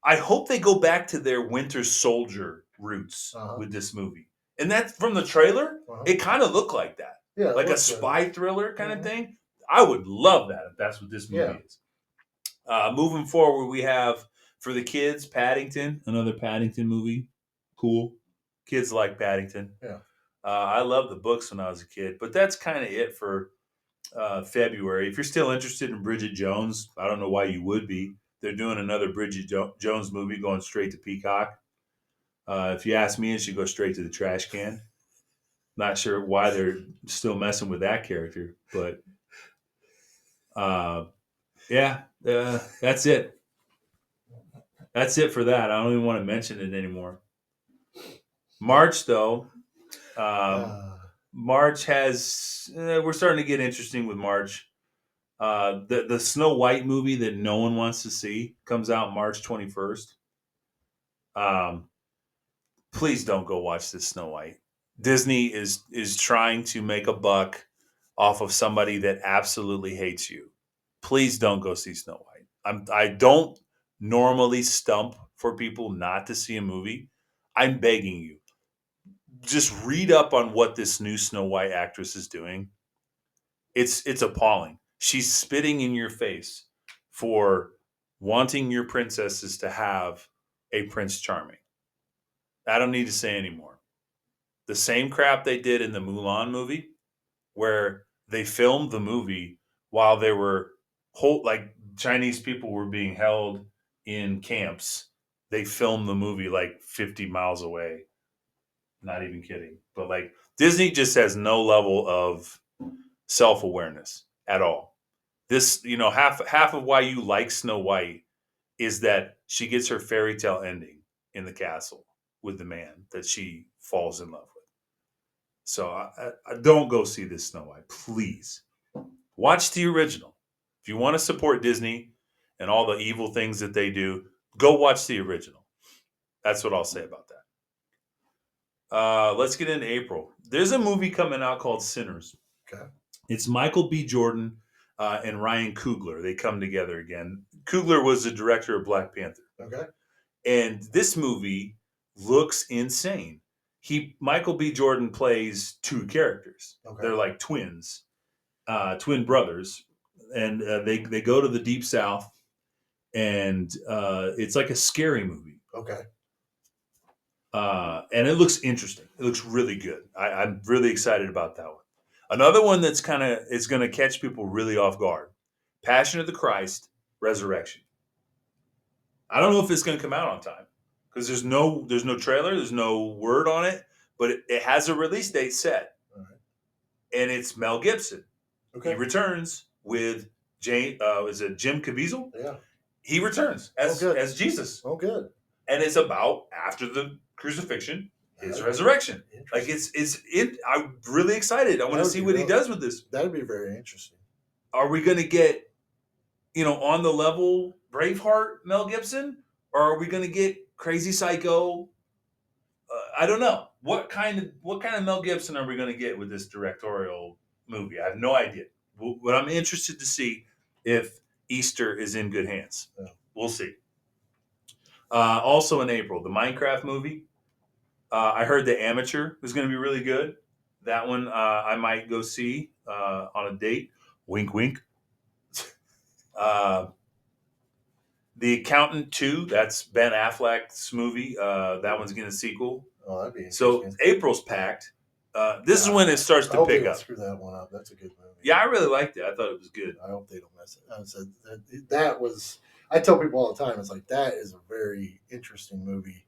I hope they go back to their Winter Soldier roots with this movie. And that's from the trailer. It kind of looked like that. Yeah, like a spy thriller kind of thing. I would love that if that's what this movie is. Moving forward, we have, for the kids, Paddington, another Paddington movie. Cool. Kids like Paddington. Yeah. I loved the books when I was a kid, but that's kind of it for February. If you're still interested in Bridget Jones, I don't know why you would be. They're doing another Bridget Jones movie going straight to Peacock. If you ask me, it should go straight to the trash can. Not sure why they're still messing with that character, but that's it. That's it for that. I don't even want to mention it anymore. March, though. March has... we're starting to get interesting with March. The Snow White movie that no one wants to see comes out March 21st. Please don't go watch this Snow White. Disney is trying to make a buck off of somebody that absolutely hates you. Please don't go see Snow White. I don't normally stump for people not to see a movie. I'm begging you, just read up on what this new Snow White actress is doing. It's appalling. She's spitting in your face for wanting your princesses to have a Prince Charming. I don't need to say anymore. The same crap they did in the Mulan movie, where they filmed the movie while they were like Chinese people were being held in camps. They filmed the movie like 50 miles away. Not even kidding. But like Disney just has no level of self-awareness at all. This, half of why you like Snow White is that she gets her fairy tale ending in the castle with the man that she falls in love with. So I don't go see this Snow White, please. Watch the original. If you want to support Disney and all the evil things that they do, go watch the original. That's what I'll say about that. Let's get into April. There's a movie coming out called Sinners. Okay. It's Michael B. Jordan and Ryan Coogler. They come together again. Coogler was the director of Black Panther. Okay. And this movie looks insane. Michael B. Jordan plays two characters. Okay. They're like twins, twin brothers, and they go to the Deep South, and it's like a scary movie. Okay. And it looks interesting. It looks really good. I'm really excited about that one. Another one that's is going to catch people really off guard: Passion of the Christ, Resurrection. I don't know if it's going to come out on time because there's no trailer, there's no word on it, but it has a release date set. All right. And it's Mel Gibson. Okay. He returns with Jim Caviezel? Yeah. He returns as Jesus. Oh, good. And it's about after the crucifixion, his resurrection. Like I'm really excited. I want to see what he does with this. That'd be very interesting. Are we going to get, on the level Braveheart Mel Gibson, or are we going to get crazy psycho? I don't know. What kind of Mel Gibson are we going to get with this directorial movie? I have no idea. But I'm interested to see if Easter is in good hands. Yeah. We'll see. Also in April, the Minecraft movie. I heard The Amateur was going to be really good. That one I might go see on a date. Wink, wink. The Accountant 2, that's Ben Affleck's movie. That one's getting a sequel. Oh, that'd be so April's packed. This is when it starts to pick up. Screw that one up. That's a good movie. Yeah, I really liked it. I thought it was good. I hope they don't mess it. That was. I tell people all the time. It's like that is a very interesting movie.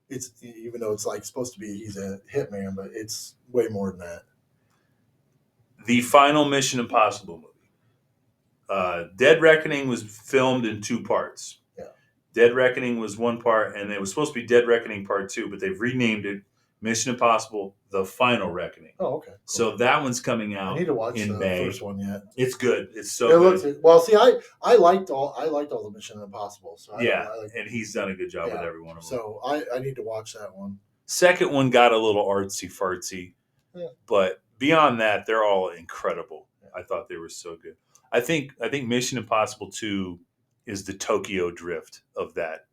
It's even though it's like supposed to be he's a hitman, but it's way more than that. The final Mission Impossible movie. Dead Reckoning was filmed in 2 parts. Yeah. Dead Reckoning was 1 part, and it was supposed to be Dead Reckoning Part 2, but they've renamed it Mission Impossible: The Final Reckoning. Oh, okay. Cool. So that one's coming out. I need to watch in the May. first one yet. It's good. It's so good. Well, see, I liked all the Mission Impossible. So and he's done a good job with every one of them. So I need to watch that one. Second one got a little artsy fartsy, but beyond that, they're all incredible. I thought they were so good. I think Mission Impossible 2 is the Tokyo Drift of that.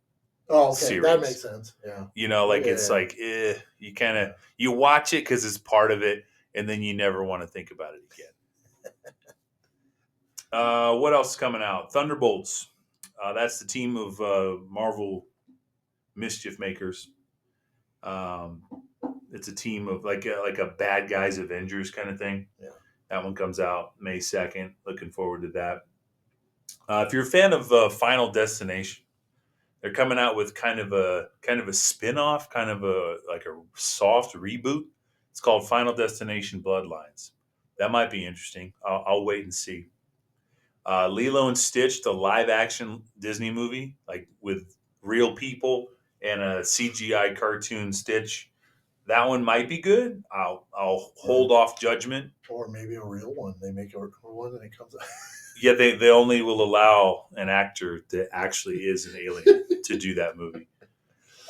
Oh, okay, series. That makes sense. Yeah, it's like you kind of you watch it because it's part of it, and then you never want to think about it again. What else is coming out? Thunderbolts. That's the team of Marvel mischief makers. It's a team of like a bad guys Avengers kind of thing. Yeah. That one comes out May 2nd. Looking forward to that. If you're a fan of Final Destination, they're coming out with kind of a spin-off, kind of a soft reboot. It's called Final Destination Bloodlines. That might be interesting. I'll wait and see. Lilo and Stitch, the live-action Disney movie, like with real people and a CGI cartoon Stitch. That one might be good. I'll hold off judgment. Or maybe a real one. They make a real one and it comes out. Yeah, they only will allow an actor that actually is an alien to do that movie.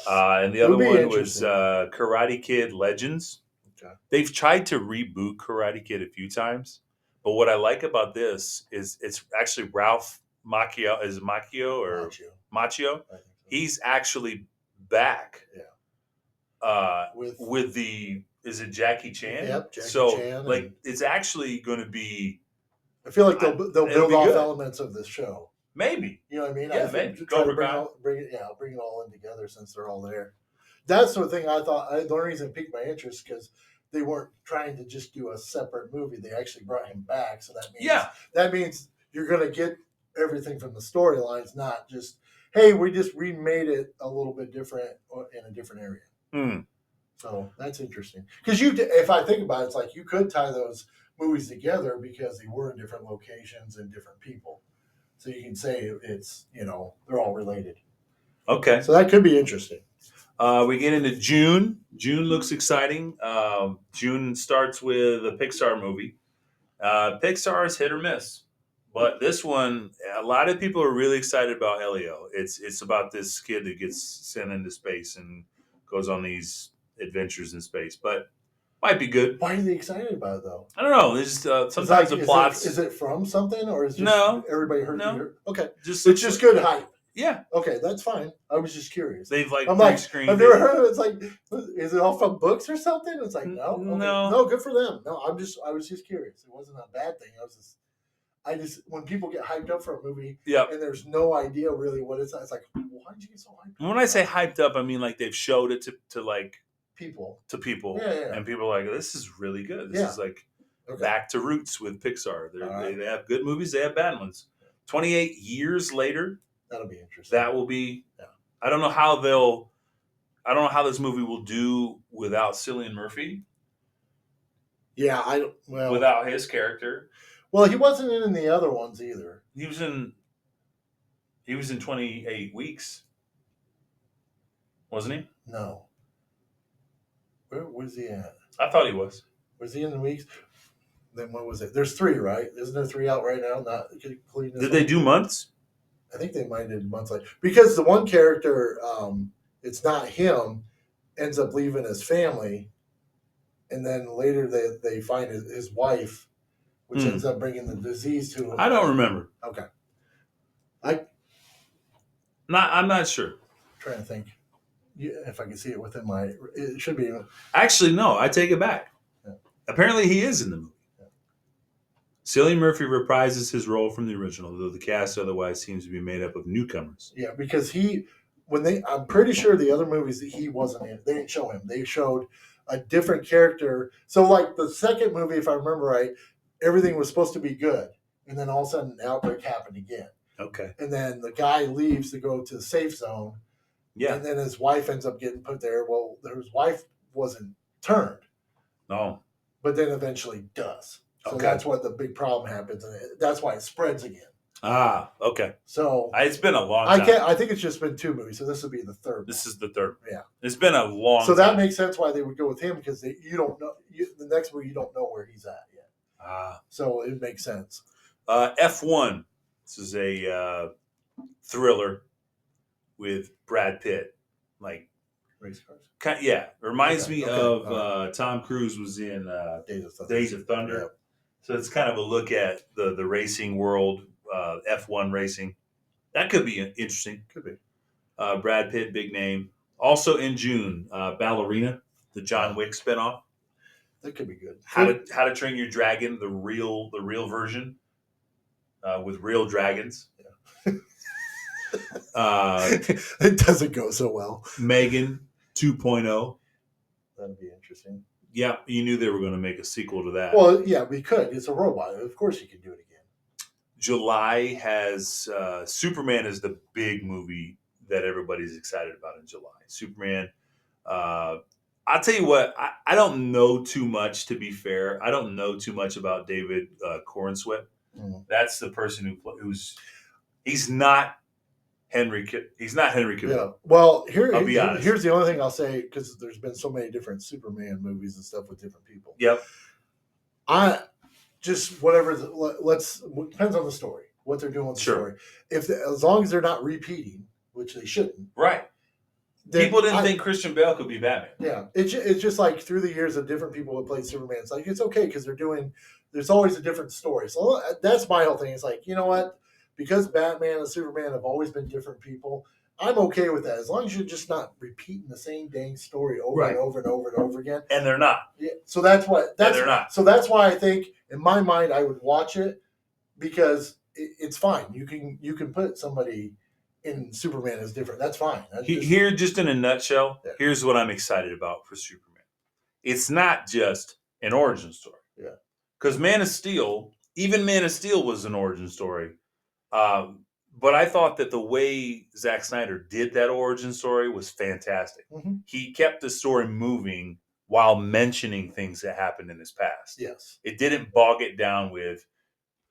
And the other one was Karate Kid Legends. Okay. They've tried to reboot Karate Kid a few times, but what I like about this is it's actually Ralph Macchio. Is it Macchio or Macchio? So. He's actually back. Yeah. with is it Jackie Chan? Yep, Jackie so Chan like and- it's actually going to be. I feel like they'll it'll build be off good. elements of this show. Maybe. You know what I mean? Yeah, I think maybe. try to Cobra Kai. bring it all in together since they're all there. That's the thing I thought. The only reason it piqued my interest because they weren't trying to just do a separate movie. They actually brought him back, so that means you're going to get everything from the storylines, not just hey, we just remade it a little bit different in a different area. Mm. So that's interesting because if I think about it, it's like you could tie those movies together because they were in different locations and different people. So you can say it's, they're all related. Okay. So that could be interesting. We get into June. June looks exciting. June starts with a Pixar movie. Pixar is hit or miss. But this one, a lot of people are really excited about Helio. It's about this kid that gets sent into space and goes on these adventures in space. But might be good. Why are they excited about it, though? I don't know. There's sometimes the plots. Is it from something or is just No, everybody heard no. it? Okay. Just It's just good hype. Yeah. Okay, that's fine. I was just curious. They've I'm like, pre-screened I've never heard of it. It's like, is it all from books or something? It's like, no. Okay. No. No, good for them. No, I was just curious. It wasn't a bad thing. I just when people get hyped up for a movie and there's no idea really what it's like, why did you get so hyped up? When I say hyped up, I mean like they've showed it to like people. Yeah. And people are like, this is really good. This is like back to roots with Pixar. They have good movies, they have bad ones. 28 years later, that'll be interesting. That will be I don't know how this movie will do without Cillian Murphy. Yeah, without his character. Well, he wasn't in the other ones either. He was in 28 Weeks. Wasn't he? No. Where was he at? I thought he was. Was he in the Weeks? Then what was it? There's 3, right? Isn't there 3 out right now? Not including this Did they do months? I think they might have did months later. Because the one character, it's not him, ends up leaving his family. And then later they find his wife, which ends up bringing the disease to him. I don't remember. Okay. I'm not sure. I'm trying to think if I can see it within it should be. Actually, no, I take it back. Yeah. Apparently he is in the movie. Yeah. Cillian Murphy reprises his role from the original, though the cast otherwise seems to be made up of newcomers. Yeah, because I'm pretty sure the other movies that he wasn't in, they didn't show him. They showed a different character. So like the second movie, if I remember right, everything was supposed to be good. And then all of a sudden an outbreak happened again. Okay. And then the guy leaves to go to the safe zone. Yeah. And then his wife ends up getting put there. Well, his wife wasn't turned. No. But then eventually does. So that's what the big problem happens. And that's why it spreads again. Ah, okay. So it's been a long time. I think it's just been 2 movies. So this would be the third. This is the third. Yeah. It's been a long time. So that makes sense why they would go with him because you don't know. The next movie, you don't know where he's at yet. So it makes sense. F1. This is a thriller with Brad Pitt. Like race cars. Yeah. Reminds me of Tom Cruise was in Days of Thunder. Yeah. So it's kind of a look at the racing world, F1 racing. That could be interesting. Could be. Brad Pitt, big name. Also in June, Ballerina, the John Wick spinoff. That could be good. How to Train Your Dragon, the real version, with real dragons. Yeah. It doesn't go so well. Megan 2.0. That'd be interesting. Yeah, you knew they were going to make a sequel to that. Well, yeah, we could. It's a robot. Of course you can do it again. July has Superman is the big movie that everybody's excited about in July. Superman. I'll tell you what, I don't know too much, to be fair. I don't know too much about David Corenswet. Mm-hmm. That's the person he's not Henry Cavill. Yeah. Well, I'll be honest. Here's the only thing I'll say, because there's been so many different Superman movies and stuff with different people. Yep. Depends on the story, what they're doing with the story. As long as they're not repeating, which they shouldn't. Right. People didn't think Christian Bale could be Batman. Yeah. It's just like through the years of different people who played Superman. It's like, it's okay because there's always a different story. So that's my whole thing. It's like, you know what? Because Batman and Superman have always been different people, I'm okay with that as long as you're just not repeating the same dang story over and over and over and over again. And they're not. Yeah. So that's they're not. So that's why I think in my mind I would watch it because it's fine. You can put somebody in Superman as different. That's fine. Here, just in a nutshell, Yeah. here's what I'm excited about for Superman. It's not just an origin story. Yeah. Because Man of Steel was an origin story. But I thought that the way Zack Snyder did that origin story was fantastic. Mm-hmm. He kept the story moving while mentioning things that happened in his past. Yes. It didn't bog it down with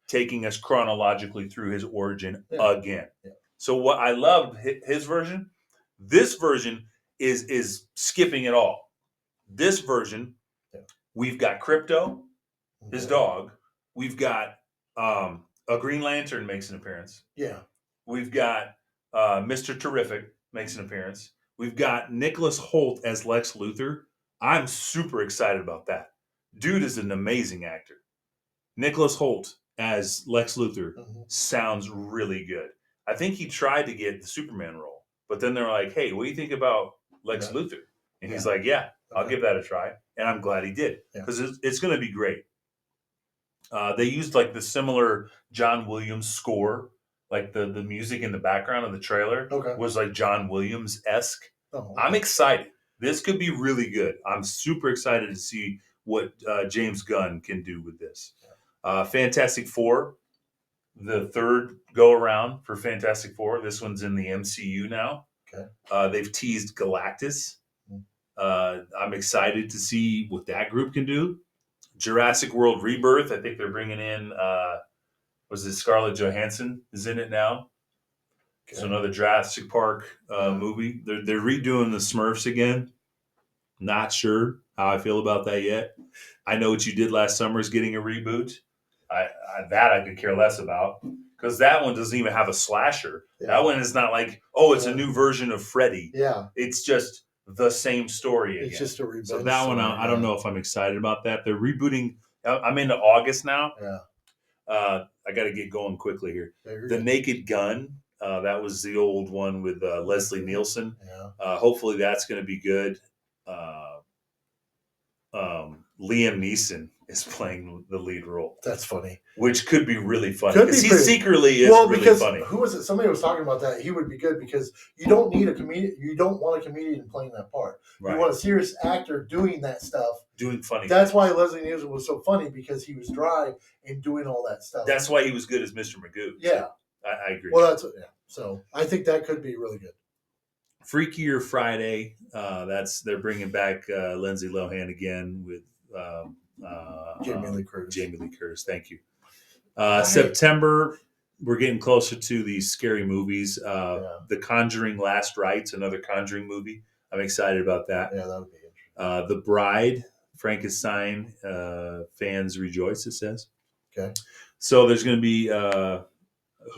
taking us chronologically through his origin again. Yeah. So what I loved his version, this version is skipping it all. This version, we've got Crypto, his dog. We've got a Green Lantern makes an appearance. Yeah. We've got Mr. Terrific makes an appearance. We've got Nicholas Hoult as Lex Luthor. I'm super excited about that. Dude is an amazing actor. Nicholas Hoult as Lex Luthor sounds really good. I think he tried to get the Superman role, but then they're like, hey, what do you think about Lex Luthor? And he's like, yeah, I'll give that a try. And I'm glad he did because it's going to be great. They used like the similar John Williams score, like the music in the background of the trailer was like John Williams-esque. I'm excited. This could be really good. I'm super excited to see what James Gunn can do with this. Fantastic Four, the third go around for Fantastic Four. This one's in the MCU now. They've teased Galactus. I'm excited to see what that group can do. Jurassic World Rebirth. I think they're bringing in was it Scarlett Johansson is in it now. So another Jurassic Park movie. They're redoing the Smurfs again. Not sure how I feel about that yet. I Know What You Did Last Summer is getting a reboot. I could care less about because that one doesn't even have a slasher. That one is not like, oh, it's a new version of Freddy. Yeah. It's just the same story again. It's just a reboot. So that one, I don't know if I'm excited about that. They're rebooting. I'm into August now. Yeah. I got to get going quickly here. The good. Naked Gun. That was the old one with Leslie Nielsen. Yeah. Hopefully that's going to be good. Liam Neeson is playing the lead role. That's funny. Which could be really funny. Because he secretly is really funny. Who was it? Somebody was talking about that. He would be good because you don't need a comedian. You don't want a comedian playing that part. Right. You want a serious actor doing that stuff. Doing funny. That's why Leslie Nielsen was so funny because he was dry and doing all that stuff. That's why he was good as Mr. Magoo. Yeah. I agree. Well, So I think that could be really good. Freakier Friday. They're bringing back Lindsay Lohan again with Jamie Lee Curtis. Jamie Lee Curtis. Thank you. September, we're getting closer to these scary movies. The Conjuring: Last Rites, another Conjuring movie. I'm excited about that. Yeah, that would be interesting. The Bride, Frankenstein. Fans rejoice. It says. Okay. So there's going to be.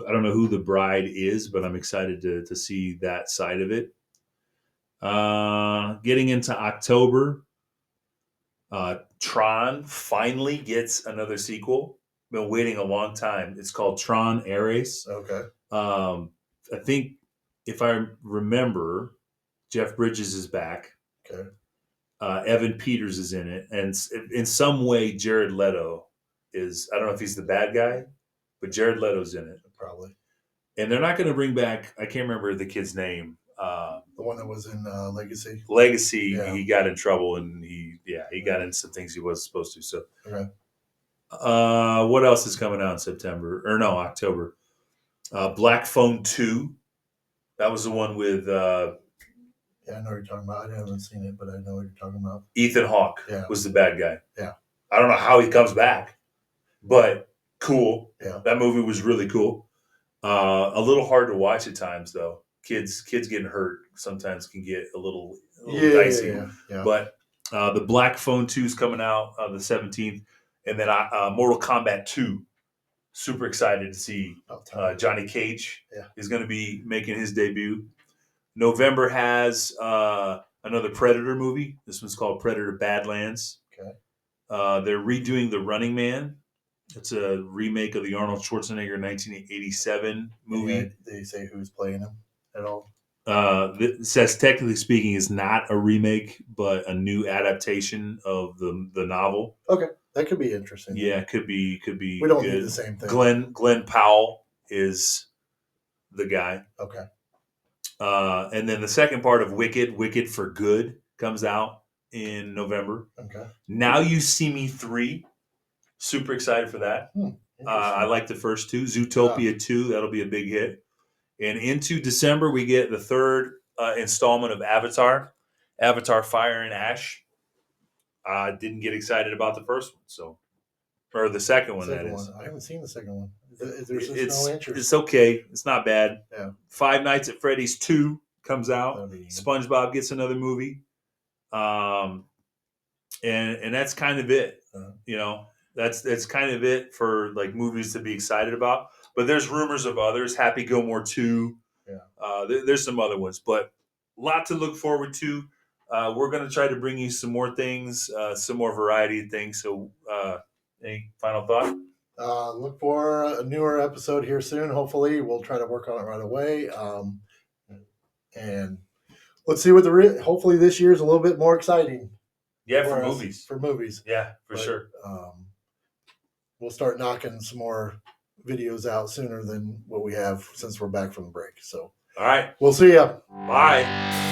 I don't know who the bride is, but I'm excited to see that side of it. Getting into October, Tron finally gets another sequel. Been waiting a long time. It's called Tron Ares. Okay. I think if I remember, Jeff Bridges is back. Okay. Evan Peters is in it, and in some way, Jared Leto is. I don't know if he's the bad guy, but Jared Leto's in it. Probably. And they're not going to bring back, I can't remember the kid's name. The one that was in Legacy. Legacy, he got in trouble and he got into some things he wasn't supposed to. So, okay. What else is coming out in September? Or no, October. Black Phone 2. That was the one with... I know what you're talking about. I haven't seen it, but I know what you're talking about. Ethan Hawke was the bad guy. Yeah. I don't know how he comes back, but cool. Yeah. That movie was really cool. A little hard to watch at times, though. Kids getting hurt sometimes can get a little dicey. Yeah. But the Black Phone 2 is coming out the 17th. And then Mortal Kombat 2. Super excited to see Johnny Cage is going to be making his debut. November has another Predator movie. This one's called Predator Badlands. Okay. They're redoing The Running Man. It's a remake of the Arnold Schwarzenegger 1987 movie. Did they say who's playing him at all? says technically speaking is not a remake, but a new adaptation of the novel. Okay, that could be interesting. Yeah, could be. We don't good. need the same thing. Glenn Powell is the guy. Okay. And then the second part of Wicked for Good, comes out in November. Okay. Now You See Me 3. Super excited for that. I like the first two. Zootopia 2, that'll be a big hit. And into December, we get the third installment of Avatar, Fire and Ash. Didn't get excited about the first one, or the second one, that is. I haven't seen the second one. There's just It's no interest. It's okay. It's not bad. Yeah. Five Nights at Freddy's 2 comes out. That'll be- SpongeBob gets another movie. And that's kind of it. You know, that's kind of it for like movies to be excited about. But there's rumors of others. Happy Gilmore 2. Yeah. There's some other ones, but a lot to look forward to. We're going to try to bring you some more things, some more variety of things. So, any final thought? Look for a newer episode here soon. Hopefully, we'll try to work on it right away. And let's see what hopefully this year is a little bit more exciting. Yeah, for movies. For movies. Yeah, for sure. We'll start knocking some more videos out sooner than what we have since we're back from the break. So, all right. We'll see ya. Bye.